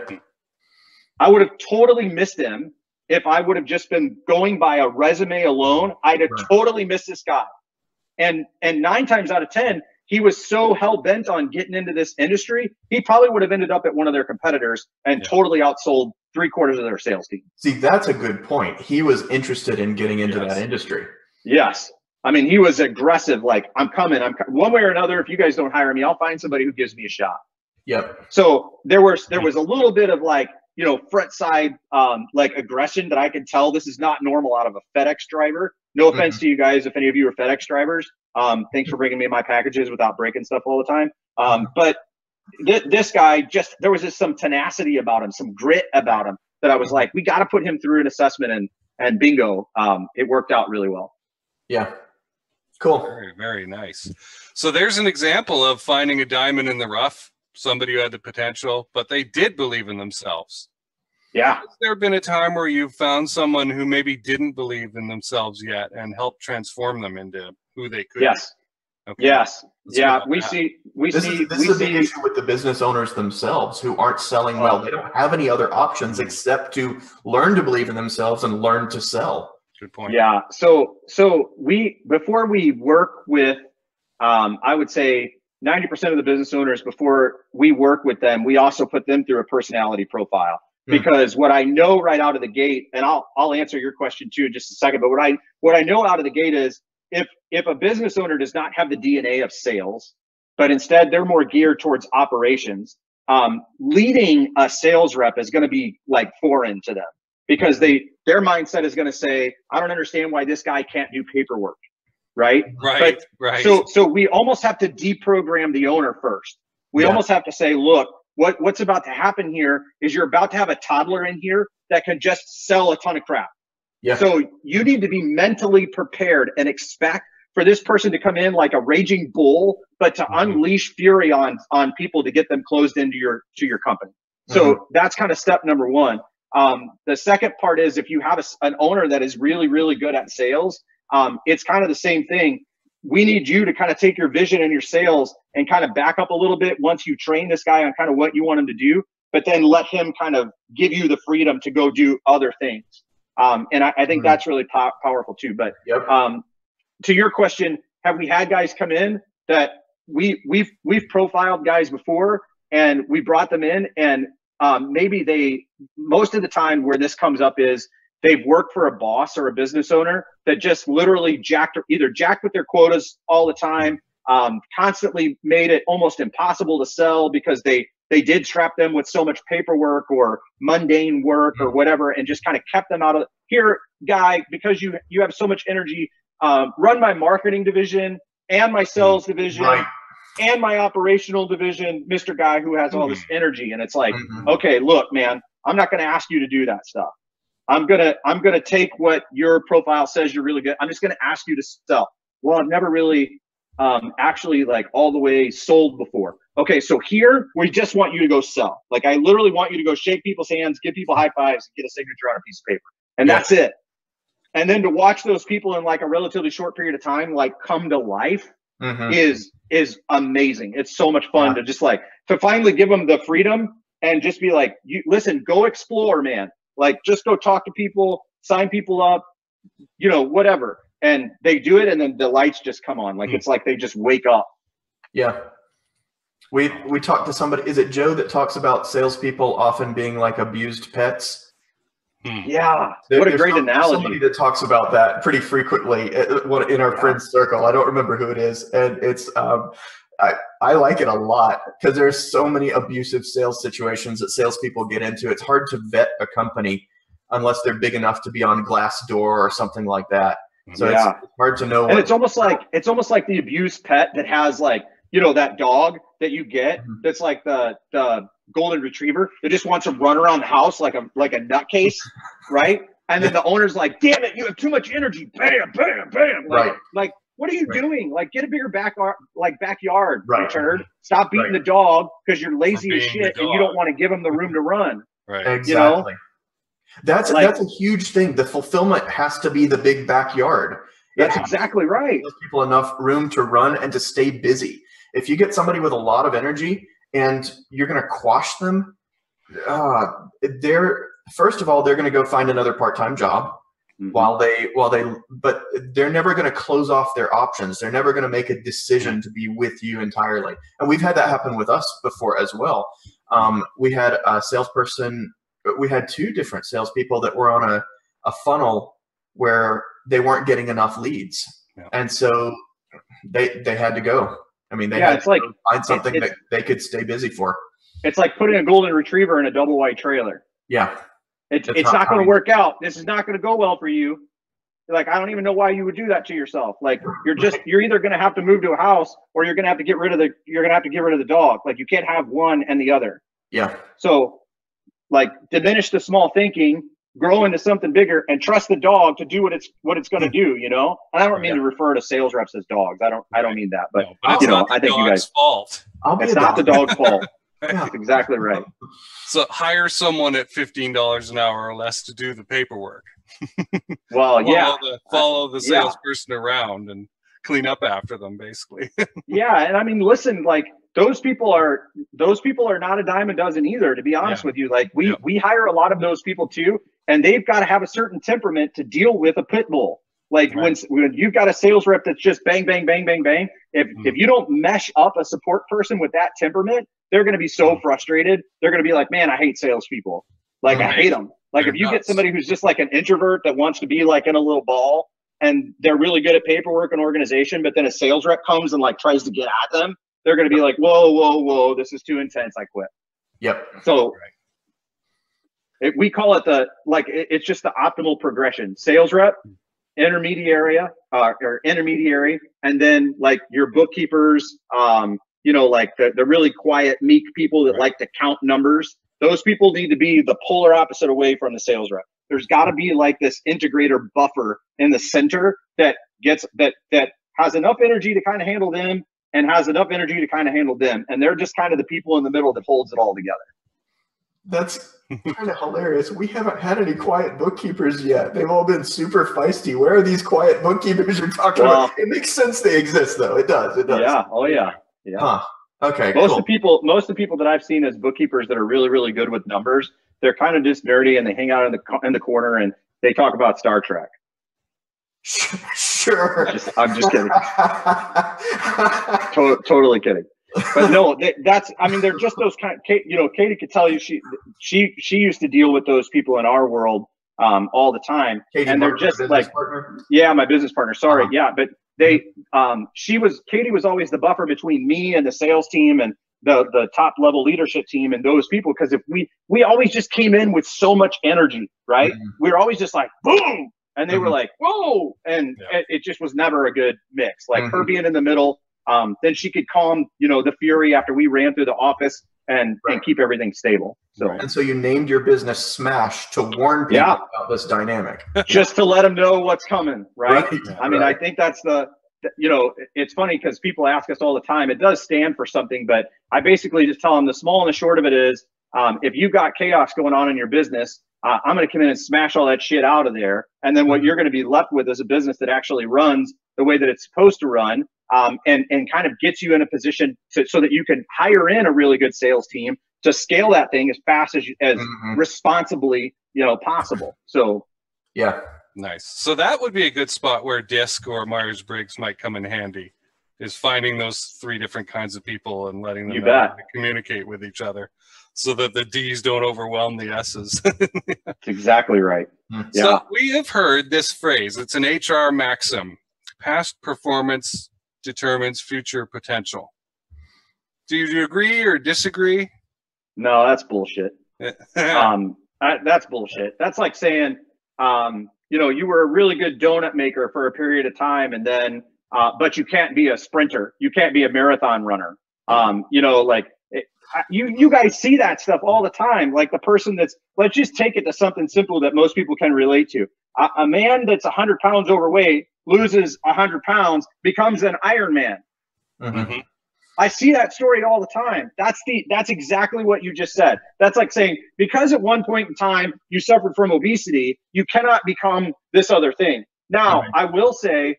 I would have totally missed him if I would have just been going by a resume alone. I'd have totally missed this guy. And 9 times out of 10, he was so hell-bent on getting into this industry, he probably would have ended up at one of their competitors and totally outsold 3/4 of their sales team. See, that's a good point. He was interested in getting into that industry. Yes. I mean, he was aggressive, like, I'm coming. One way or another, if you guys don't hire me, I'll find somebody who gives me a shot. Yep. So there was a little bit of like, front side, like aggression that I could tell this is not normal out of a FedEx driver. No offense to you guys, if any of you are FedEx drivers. Thanks for bringing me my packages without breaking stuff all the time. But this guy there was just some tenacity about him, some grit about him that I was like, we got to put him through an assessment, and bingo, it worked out really well. Yeah. Cool. Very, very nice. So there's an example of finding a diamond in the rough, somebody who had the potential, but they did believe in themselves. Yeah. Has there been a time where you found someone who maybe didn't believe in themselves yet and helped transform them into who they could? Yes. Okay. Yes. Yeah. This is a big issue with the business owners themselves who aren't selling well. They don't have any other options except to learn to believe in themselves and learn to sell. Good point. Yeah. So before we work with, I would say 90% of the business owners, before we work with them, we also put them through a personality profile. Because what I know right out of the gate, and I'll answer your question too in just a second, but what I know out of the gate is if a business owner does not have the DNA of sales, but instead they're more geared towards operations, leading a sales rep is going to be like foreign to them, because their mindset is going to say, I don't understand why this guy can't do paperwork. Right. So we almost have to deprogram the owner first. We almost have to say, look, what's about to happen here is you're about to have a toddler in here that can just sell a ton of crap. Yeah. So you need to be mentally prepared and expect for this person to come in like a raging bull, but to unleash fury on people to get them closed into your company. So that's kind of step number one. The second part is, if you have an owner that is really, really good at sales, it's kind of the same thing. We need you to kind of take your vision and your sales and kind of back up a little bit once you train this guy on kind of what you want him to do, but then let him kind of give you the freedom to go do other things. And I think that's really powerful too. But to your question, have we had guys come in that we've profiled guys before and we brought them in, and maybe most of the time where this comes up is they've worked for a boss or a business owner that just literally either jacked with their quotas all the time, constantly made it almost impossible to sell because they did trap them with so much paperwork or mundane work or whatever, and just kind of kept them out of here, guy, because you have so much energy, run my marketing division and my sales division and my operational division, Mr. Guy who has all this energy. And it's like, okay, look, man, I'm not going to ask you to do that stuff. I'm gonna take what your profile says you're really good. I'm just gonna ask you to sell. Well, I've never really actually like all the way sold before. okay, so here we just want you to go sell. Like I literally want you to go shake people's hands, give people high fives, and get a signature on a piece of paper. And that's it. And then to watch those people in like a relatively short period of time, like come to life is amazing. It's so much fun to just like, to finally give them the freedom and just be like, you listen, go explore, man. Like just go talk to people, sign people up, you know, whatever. And they do it. And then the lights just come on. Like, it's like they just wake up. Yeah. We talked to somebody, is it Joe, that talks about salespeople often being like abused pets? Yeah, what a great analogy. Somebody that talks about that pretty frequently in our friends circle. I don't remember who it is, and it's I like it a lot because there's so many abusive sales situations that salespeople get into. It's hard to vet a company unless they're big enough to be on Glassdoor or something like that. So it's hard to know. And it's almost like the abused pet that has like, you know, that dog that you get that's like the golden retriever that just wants to run around the house like a nutcase, right? And then the owner's like, damn it, you have too much energy. Bam, bam, bam. Like what are you doing? Like, get a bigger backyard, Richard. Stop beating the dog because you're lazy as shit and you don't want to give him the room to run. Right. Exactly. You know? That's a huge thing. The fulfillment has to be the big backyard. That's exactly right. Give people enough room to run and to stay busy. If you get somebody with a lot of energy and you're going to quash them, first of all, they're going to go find another part-time job but they're never going to close off their options. They're never going to make a decision to be with you entirely. And we've had that happen with us before as well. We had a salesperson, we had two different salespeople that were on a funnel where they weren't getting enough leads. Yeah. And so they had to go. I mean, they had to find something that they could stay busy for. It's like putting a golden retriever in a double wide trailer. Yeah. It's not going to work out. This is not going to go well for you. Like, I don't even know why you would do that to yourself. Like, you're either going to have to move to a house or you're going to have to get rid of the dog. Like, you can't have one and the other. Yeah. So like, diminish the small thinking, grow into something bigger, and trust the dog to do what it's going to do, you know? And I don't mean to refer to sales reps as dogs. I don't mean that, but you know, I think you guys fault. It's not the dog's fault. That's exactly right. So hire someone at $15 an hour or less to do the paperwork. Well, follow the salesperson around and clean up after them, basically. Yeah, and I mean, listen, like those people are not a dime a dozen either, to be honest with you. Like we hire a lot of those people too, and they've got to have a certain temperament to deal with a pit bull. Like when you've got a sales rep that's just bang, bang, bang, bang, bang, if you don't mesh up a support person with that temperament, they're going to be so frustrated. They're going to be like, man, I hate salespeople. Like, I hate them. Like, if you get somebody who's just like an introvert that wants to be like in a little ball and they're really good at paperwork and organization, but then a sales rep comes and like tries to get at them, they're going to be like, whoa, whoa, whoa, this is too intense. I quit. Yep. So we call it it's just the optimal progression. Sales rep, intermediary, and then like your bookkeepers, you know, like the really quiet, meek people that like to count numbers. Those people need to be the polar opposite away from the sales rep. There's got to be like this integrator buffer in the center that has enough energy to kind of handle them and has enough energy to kind of handle them. And they're just kind of the people in the middle that holds it all together. That's kind of hilarious. We haven't had any quiet bookkeepers yet. They've all been super feisty. Where are these quiet bookkeepers you're talking about? It makes sense they exist, though. It does. It does. Yeah. Oh, yeah. Yeah. Huh. Okay. Most of the people that I've seen as bookkeepers that are really, really good with numbers, they're kind of just nerdy and they hang out in the corner and they talk about Star Trek. Sure. I'm just kidding. Totally kidding. But no, they're just those kind of, Katie could tell you she used to deal with those people in our world all the time. Katie, and they're just like, partner? Yeah, my business partner. Sorry. Yeah. But Katie was always the buffer between me and the sales team and the top level leadership team and those people. Cause if we always just came in with so much energy, right? We were always just like, boom. And they were like, whoa. And it just was never a good mix. Like her being in the middle, then she could calm, the fury after we ran through the office and keep everything stable. So and so you named your business Smash to warn people about this dynamic. Just to let them know what's coming, right? I mean, I think that's the you know, it's funny because people ask us all the time. It does stand for something, but I basically just tell them the small and the short of it is, if you've got chaos going on in your business, I'm going to come in and smash all that shit out of there. And then what you're going to be left with is a business that actually runs the way that it's supposed to run, and kind of gets you in a position so that you can hire in a really good sales team to scale that thing as fast as responsibly, you know, possible. So, yeah. Nice. So that would be a good spot where DISC or Myers-Briggs might come in handy, is finding those 3 different kinds of people and letting them know how to communicate with each other so that the D's don't overwhelm the S's. That's exactly right. Yeah. So we have heard this phrase. It's an HR maxim. Past performance determines future potential. Do you agree or disagree? No, that's bullshit. That's bullshit. That's like saying, you know, you were a really good donut maker for a period of time, and then, but you can't be a sprinter. You can't be a marathon runner. You know, like you guys see that stuff all the time. Like the person that's, let's just take it to something simple that most people can relate to. A man that's 100 pounds overweight loses 100 pounds, becomes an Iron Man. Mm-hmm. I see that story all the time. That's exactly what you just said. That's like saying, because at one point in time you suffered from obesity, you cannot become this other thing. Now, I will say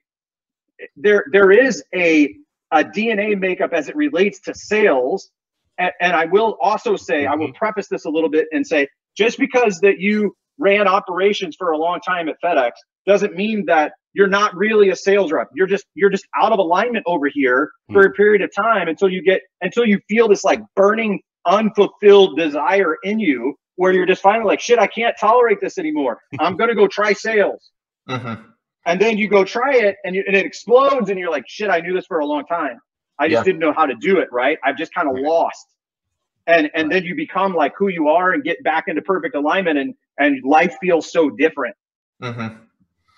there is a DNA makeup as it relates to sales. And I will also say, I will preface this a little bit and say, just because that you ran operations for a long time at FedEx doesn't mean that you're not really a sales rep. You're just out of alignment over here for a period of time until you feel this like burning, unfulfilled desire in you where you're just finally like, shit, I can't tolerate this anymore. I'm going to go try sales. And then you go try it and it explodes and you're like, shit, I knew this for a long time. I just didn't know how to do it. Right. I've just kind of lost. And then you become like who you are and get back into perfect alignment and life feels so different.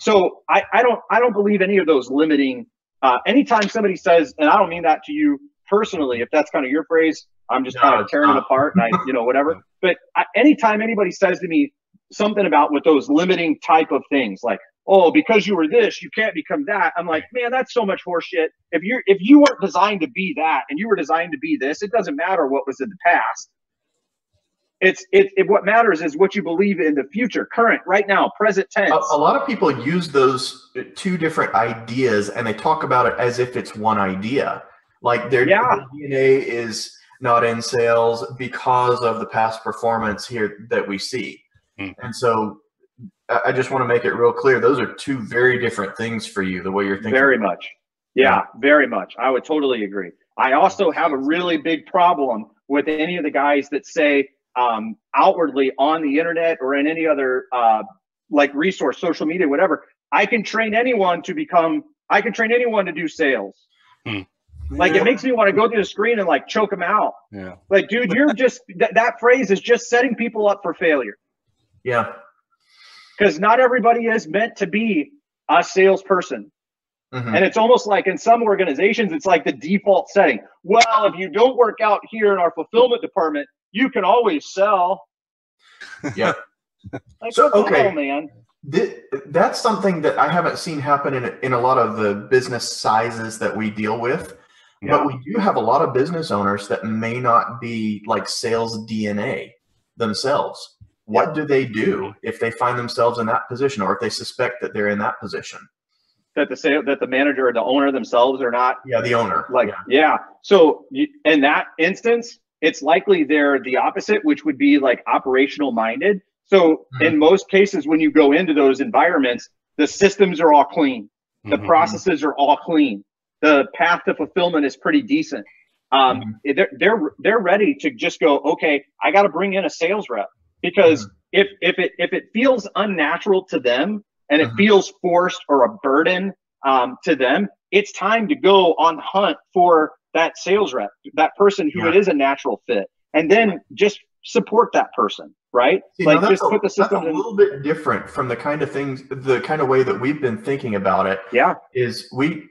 So I don't believe any of those limiting, anytime somebody says, and I don't mean that to you personally, if that's kind of your phrase, I'm just kind of tearing it apart and you know, whatever. But anytime anybody says to me something about with those limiting type of things, like, oh, because you were this, you can't become that. I'm like, man, that's so much horseshit. If you weren't designed to be that and you were designed to be this, it doesn't matter what was in the past. What matters is what you believe in the future, current, right now, present tense. A lot of people use those 2 different ideas and they talk about it as if it's one idea. Like their DNA is not in sales because of the past performance here that we see. And so I just want to make it real clear. Those are 2 very different things for you, the way you're thinking. Very much. Yeah, very much. I would totally agree. I also have a really big problem with any of the guys that say, outwardly on the internet or in any other like resource, social media, whatever, I can train anyone to do sales. Like it makes me want to go through the screen and like choke them out. Like, dude, you're just that phrase is just setting people up for failure. Because not everybody is meant to be a salesperson. And it's almost like in some organizations, it's like the default setting. Well, if you don't work out here in our fulfillment department, you can always sell. Like, so, okay, hell, man. That's something that I haven't seen happen in a lot of the business sizes that we deal with. But we do have a lot of business owners that may not be like sales DNA themselves. What do they do if they find themselves in that position, or if they suspect that they're in that position? That the manager or the owner themselves are not. The owner. Like, So in that instance, it's likely they're the opposite, which would be like operational minded. So in most cases, when you go into those environments, the systems are all clean. The processes are all clean. The path to fulfillment is pretty decent. They're ready to just go, okay, I got to bring in a sales rep, because if it feels unnatural to them and it feels forced or a burden to them, it's time to go on the hunt for that sales rep, that person who it is a natural fit, and then just support that person, right? See, like just put the system in. A little bit different from the kind of things, the kind of way that we've been thinking about it. Is we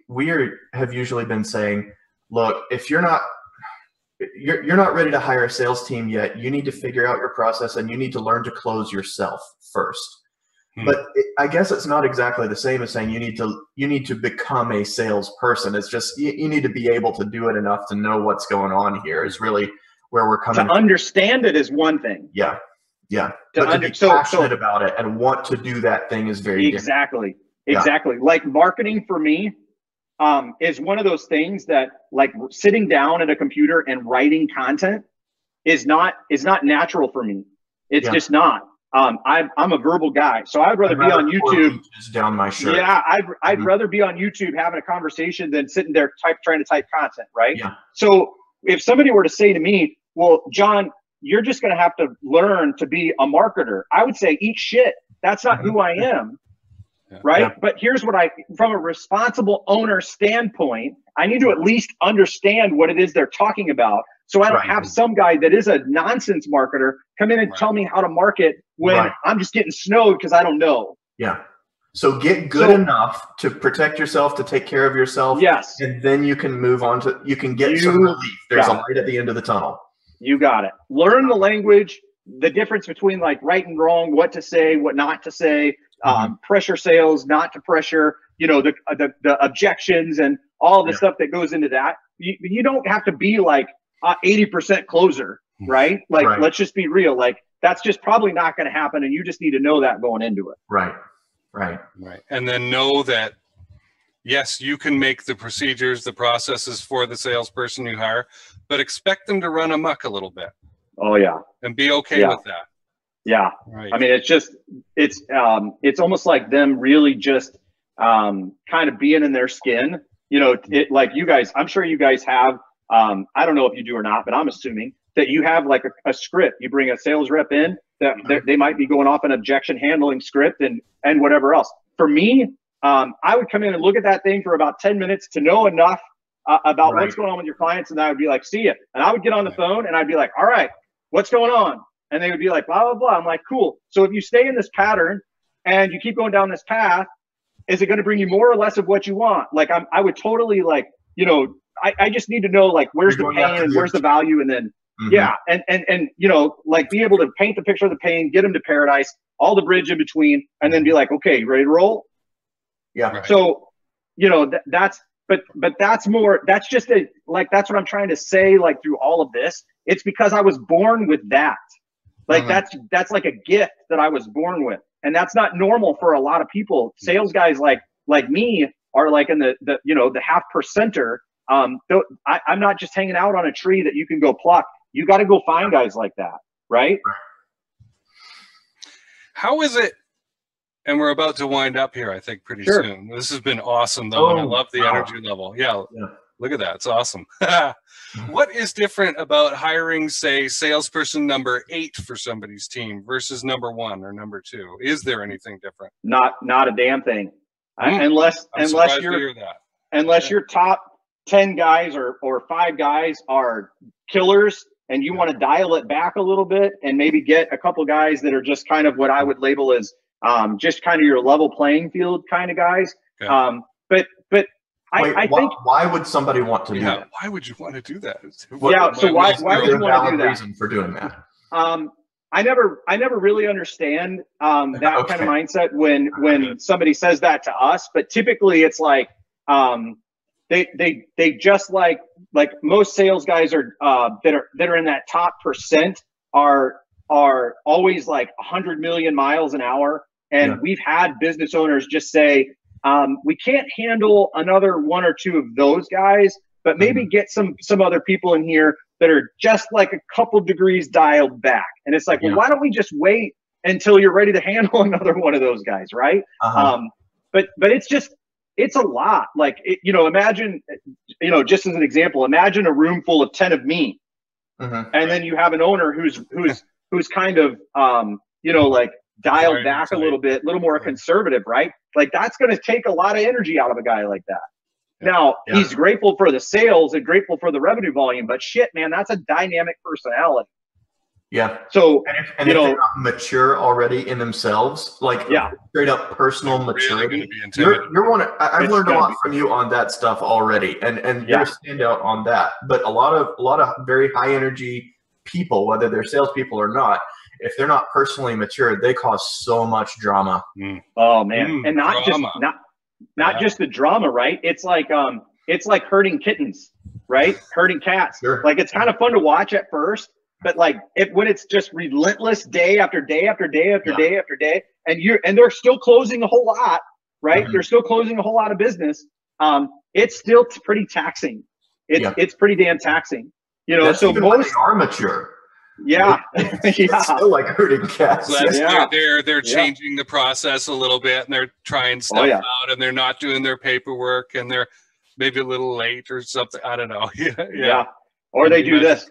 have usually been saying, look, if you're not ready to hire a sales team yet, you need to figure out your process and you need to learn to close yourself first. But I guess it's not exactly the same as saying you need to become a salesperson. It's just you need to be able to do it enough to know what's going on here is really where we're coming to understand it is one thing. Yeah. But to be passionate about it and want to do that thing is very different. Exactly. Like marketing for me is one of those things that, like, sitting down at a computer and writing content is not natural for me. It's just not. I'm a verbal guy, so I'd rather be on YouTube. Down my shirt. Yeah, I'd rather be on YouTube having a conversation than sitting there trying to type content, right? Yeah. So if somebody were to say to me, "Well, John, you're just going to have to learn to be a marketer," I would say, "Eat shit. That's not who I am." Right. Yeah. But here's what from a responsible owner standpoint, I need to at least understand what it is they're talking about. So I don't have some guy that is a nonsense marketer come in and tell me how to market when I'm just getting snowed because I don't know. Yeah. So get good enough to protect yourself, to take care of yourself. Yes. And then you can move on to, you can get some relief. There's a light at the end of the tunnel. You got it. Learn the language, the difference between like right and wrong, what to say, what not to say. Pressure sales, not to pressure, the objections and all the stuff that goes into that. You don't have to be like 80% closer, right? Like, let's just be real. Like, that's just probably not going to happen. And you just need to know that going into it. Right. And then know that, yes, you can make the procedures, the processes for the salesperson you hire, but expect them to run amok a little bit. Oh, yeah. And be okay with that. Yeah. Right. I mean, it's almost like them really just kind of being in their skin, like you guys, I'm sure you guys have, I don't know if you do or not, but I'm assuming that you have like a script. You bring a sales rep in that they might be going off an objection handling script and whatever else. For me, I would come in and look at that thing for about 10 minutes to know enough about what's going on with your clients. And I would be like, see ya. And I would get on the phone and I'd be like, all right, what's going on? And they would be like, blah, blah, blah. I'm like, cool. So if you stay in this pattern and you keep going down this path, is it going to bring you more or less of what you want? Like, I would totally like, I just need to know, like, where's the pain and where's the value? And then, and like be able to paint the picture of the pain, get them to paradise, all the bridge in between, and then be like, okay, ready to roll? Yeah. Right. So, but that's more, that's just that's what I'm trying to say, like through all of this. It's because I was born with that. Like that's like a gift that I was born with. And that's not normal for a lot of people. Sales guys like me are like in the 0.5%. I'm not just hanging out on a tree that you can go pluck. You got to go find guys like that. Right. How is it? And we're about to wind up here, I think, pretty soon. This has been awesome, though. And I love the energy level. Yeah. Look at that. It's awesome. What is different about hiring, say, salesperson number 8 for somebody's team versus number 1 or number 2? Is there anything different? Not a damn thing. Unless your top 10 guys or 5 guys are killers and you want to dial it back a little bit and maybe get a couple guys that are just kind of what I would label as just kind of your level playing field kind of guys. Okay. But I think why would somebody want to do that? Why would you want to do that? So why would you want to do that? Reason for doing that? I never really understand that kind of mindset when somebody says that to us. But typically it's like they just like most sales guys are that are in that top percent are always like 100 million miles an hour. And we've had business owners just say, we can't handle another 1 or 2 of those guys, but maybe get some other people in here that are just like a couple degrees dialed back. And it's like, well, why don't we just wait until you're ready to handle another one of those guys, right? But it's a lot. Like, imagine, just as an example, imagine a room full of 10 of me, and then you have an owner who's kind of, like dialed back a little bit, a little more conservative, right? Like that's going to take a lot of energy out of a guy like that. Now he's grateful for the sales and grateful for the revenue volume, but shit, man, that's a dynamic personality. Yeah. So, and if they're not mature already in themselves, like straight up personal maturity, you're one. I've learned a lot from you on that stuff already, and you're a standout on that. But a lot of very high energy people, whether they're salespeople or not, if they're not personally mature, they cause so much drama. Oh man. And not drama. not just the drama, right? It's like herding kittens, right? Herding cats. Sure. Like, it's kind of fun to watch at first, but like when it's just relentless day after day after day after day after day, and they're still closing a whole lot, right? They're still closing a whole lot of business. It's still pretty taxing. It's pretty damn taxing. You know, that's so even most are mature. Yeah. It's still like herding cats. So they're changing the process a little bit, and they're trying stuff out, and they're not doing their paperwork, and they're maybe a little late or something. I don't know. Or they do this.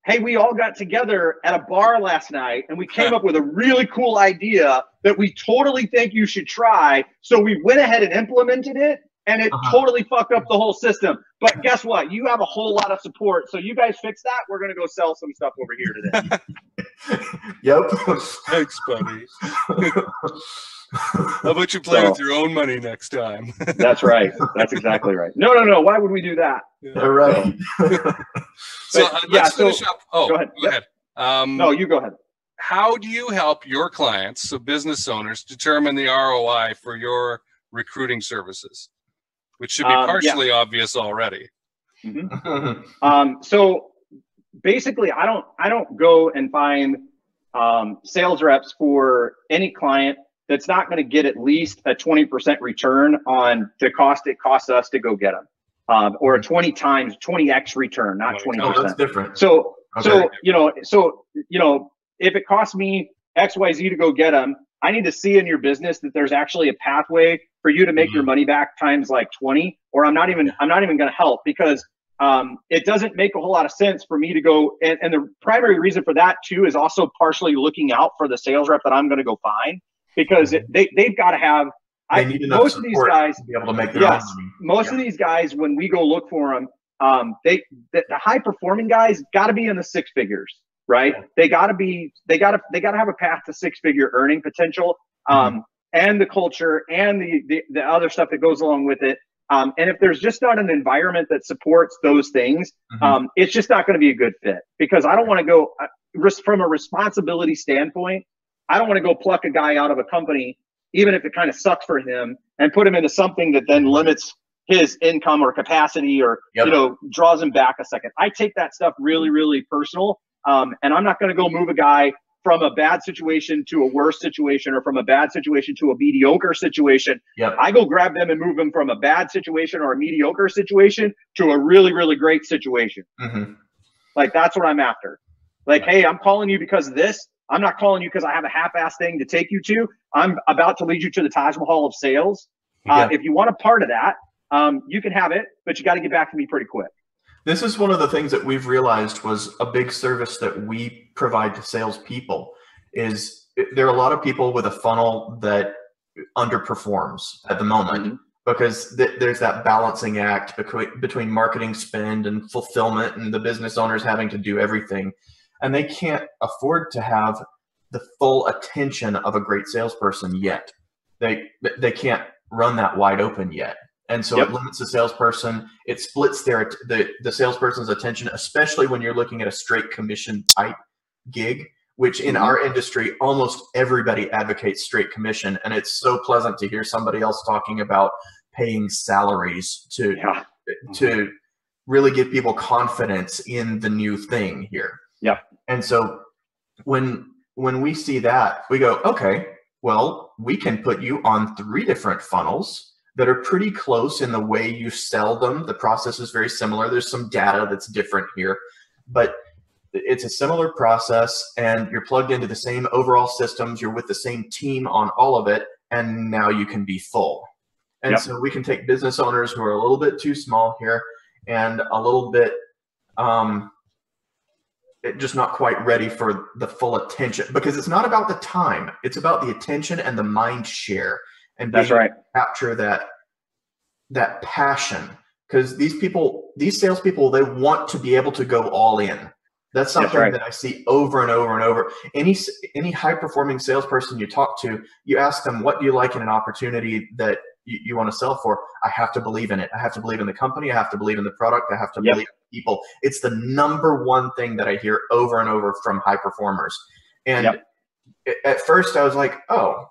Hey, we all got together at a bar last night, and we came up with a really cool idea that we totally think you should try. So we went ahead and implemented it, and it totally fucked up the whole system. But guess what? You have a whole lot of support. So you guys fix that. We're going to go sell some stuff over here today. Yep. Thanks, buddy. How about you play with your own money next time? That's right. That's exactly right. No. Why would we do that? Yeah, right. So let's finish up. Oh, go ahead. No, you go ahead. How do you help your clients, so business owners, determine the ROI for your recruiting services, which should be partially obvious already? So basically, I don't go and find sales reps for any client that's not going to get at least a 20% return on the cost it costs us to go get them, or a 20x return, not 20%. Oh, that's different. So if it costs me XYZ to go get them, I need to see in your business that there's actually a pathway for you to make your money back times like 20, or I'm not even going to help, because it doesn't make a whole lot of sense for me to go. And the primary reason for that too is also partially looking out for the sales rep that I'm going to go find, because they've got to have, most of these guys to be able to make their own money. Most of these guys, when we go look for them, the high performing guys got to be in the six figures, right? They got to have a path to 6-figure earning potential, and the culture and the other stuff that goes along with it. And if there's just not an environment that supports those things, it's just not going to be a good fit, because I don't want to go from a responsibility standpoint. I don't want to go pluck a guy out of a company, even if it kind of sucks for him, and put him into something that then limits his income or capacity, or draws him back a second. I take that stuff really, really personal. And I'm not going to go move a guy from a bad situation to a worse situation, or from a bad situation to a mediocre situation. I go grab them and move them from a bad situation or a mediocre situation to a really, really great situation. Like, that's what I'm after. Like, hey, I'm calling you because of this. I'm not calling you because I have a half-ass thing to take you to. I'm about to lead you to the Taj Mahal of sales. If you want a part of that, you can have it, but you got to get back to me pretty quick. This is one of the things that we've realized was a big service that we provide to salespeople. Is there are a lot of people with a funnel that underperforms at the moment, because there's that balancing act between marketing spend and fulfillment, and the business owners having to do everything, and they can't afford to have the full attention of a great salesperson yet. They can't run that wide open yet. And so it limits the salesperson. It splits the salesperson's attention, especially when you're looking at a straight commission type gig, which in our industry, almost everybody advocates straight commission. And it's so pleasant to hear somebody else talking about paying salaries to really give people confidence in the new thing here. And so when we see that, we go, okay, well, we can put you on 3 different funnels that are pretty close in the way you sell them. The process is very similar. There's some data that's different here, but it's a similar process, and you're plugged into the same overall systems. You're with the same team on all of it, and now you can be full. And so we can take business owners who are a little bit too small here and a little bit just not quite ready for the full attention, because it's not about the time. It's about the attention and the mind share. And being able to capture that passion, because these salespeople, they want to be able to go all in. That's something that I see over and over and over. Any high performing salesperson you talk to, you ask them, what do you like in an opportunity that you want to sell for? I have to believe in it. I have to believe in the company. I have to believe in the product. I have to believe in people. It's the #1 thing that I hear over and over from high performers. And at first I was like, oh,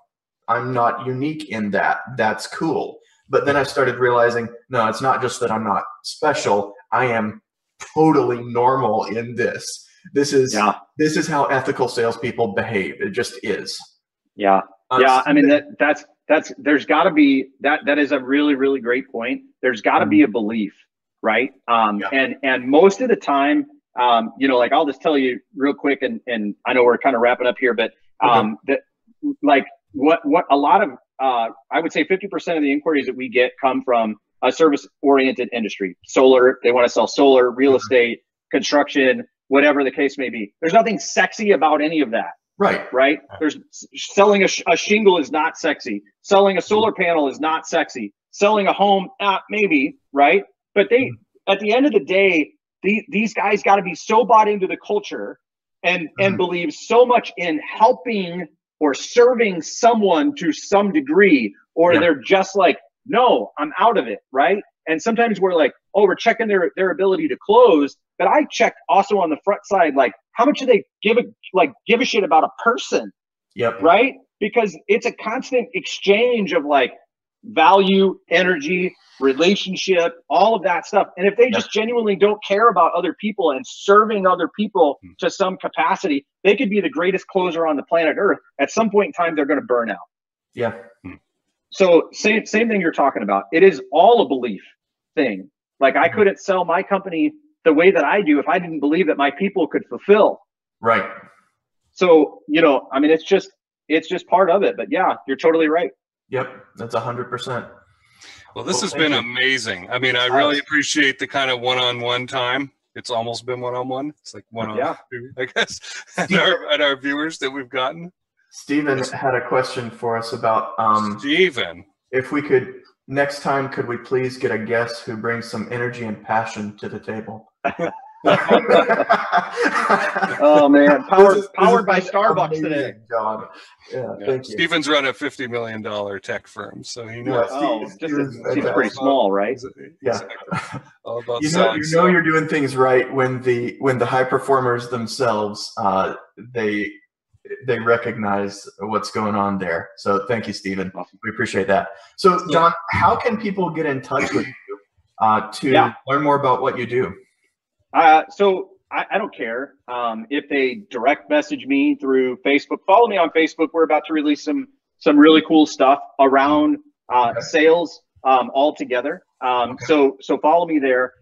I'm not unique in that. That's cool. But then I started realizing, no, it's not just that I'm not special. I am totally normal in this. This is how ethical salespeople behave. It just is. Yeah. I mean, that's there's got to be that is a really, really great point. There's got to be a belief, right? And most of the time, you know, like I'll just tell you real quick, and I know we're kind of wrapping up here, but that like what a lot of I would say 50% of the inquiries that we get come from a service-oriented industry. Solar, they want to sell solar, real estate, construction, whatever the case may be. There's nothing sexy about any of that. Right. There's selling a shingle is not sexy. Selling a solar panel is not sexy. Selling a home, maybe, right? But they, at the end of the day, these guys got to be so bought into the culture and believe so much in helping or serving someone to some degree, or they're just like, no, I'm out of it, right? And sometimes we're like, oh, we're checking their ability to close, but I check also on the front side, like how much do they give a shit about a person? Right? Because it's a constant exchange of like value, energy, relationship, all of that stuff. And if they just genuinely don't care about other people and serving other people to some capacity, they could be the greatest closer on the planet Earth. At some point in time, they're going to burn out. So same thing you're talking about. It is all a belief thing. Like I couldn't sell my company the way that I do if I didn't believe that my people could fulfill. So, you know, I mean, it's just part of it. But yeah, you're totally right. That's 100%. Well, this has been amazing. I mean, I really appreciate the kind of one-on-one time. It's almost been one-on-one. It's like one-on-one, I guess, and our viewers that we've gotten. Steven had a question for us about Steven. If we could, next time, could we please get a guest who brings some energy and passion to the table? Oh man, powered by Starbucks today. John. Thank you. Steven's run a $50 million tech firm, so he knows. Seems pretty small, right? All about you know you're doing things right when the high performers themselves they recognize what's going on there. So thank you, Steven. We appreciate that. So John, how can people get in touch with you to learn more about what you do? So I don't care if they direct message me through Facebook. Follow me on Facebook. We're about to release some really cool stuff around sales altogether. So follow me there.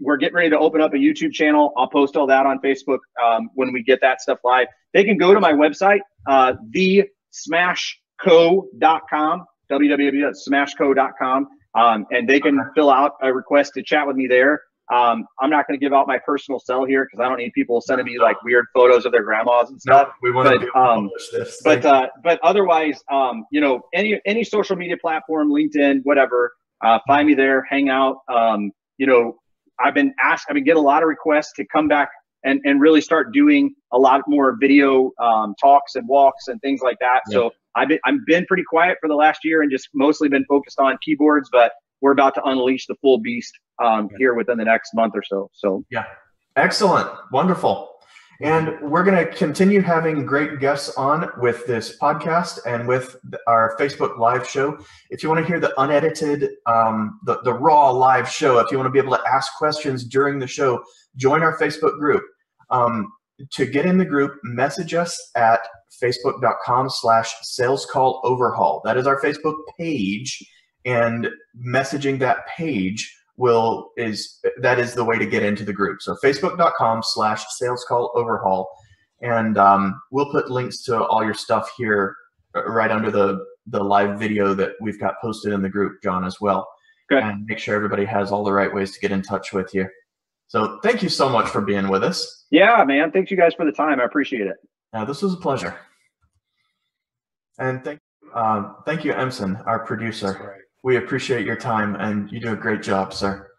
We're getting ready to open up a YouTube channel. I'll post all that on Facebook when we get that stuff live. They can go to my website, thesmashco.com, www.smashco.com, and they can fill out a request to chat with me there. I'm not going to give out my personal cell here because I don't need people sending me like weird photos of their grandmas and stuff. No, we want to publish this. But otherwise, you know, any social media platform, LinkedIn, whatever, find me there, hang out. You know, I've been getting a lot of requests to come back and really start doing a lot more video talks and walks and things like that. So I've been pretty quiet for the last year and just mostly been focused on keyboards, but we're about to unleash the full beast here within the next month or so. So excellent, wonderful. And we're going to continue having great guests on with this podcast and with our Facebook live show. If you want to hear the unedited, the raw live show, if you want to be able to ask questions during the show, join our Facebook group. To get in the group, message us at facebook.com/salescalloverhaul. That is our Facebook page, and messaging that page is the way to get into the group. So facebook.com/salescalloverhaul, and we'll put links to all your stuff here right under the live video that we've got posted in the group, John, as well. Good. And make sure everybody has all the right ways to get in touch with you. So thank you so much for being with us. Yeah, man. Thanks you guys for the time. I appreciate it. This was a pleasure. And thank you, Emson, our producer. We appreciate your time, and you do a great job, sir.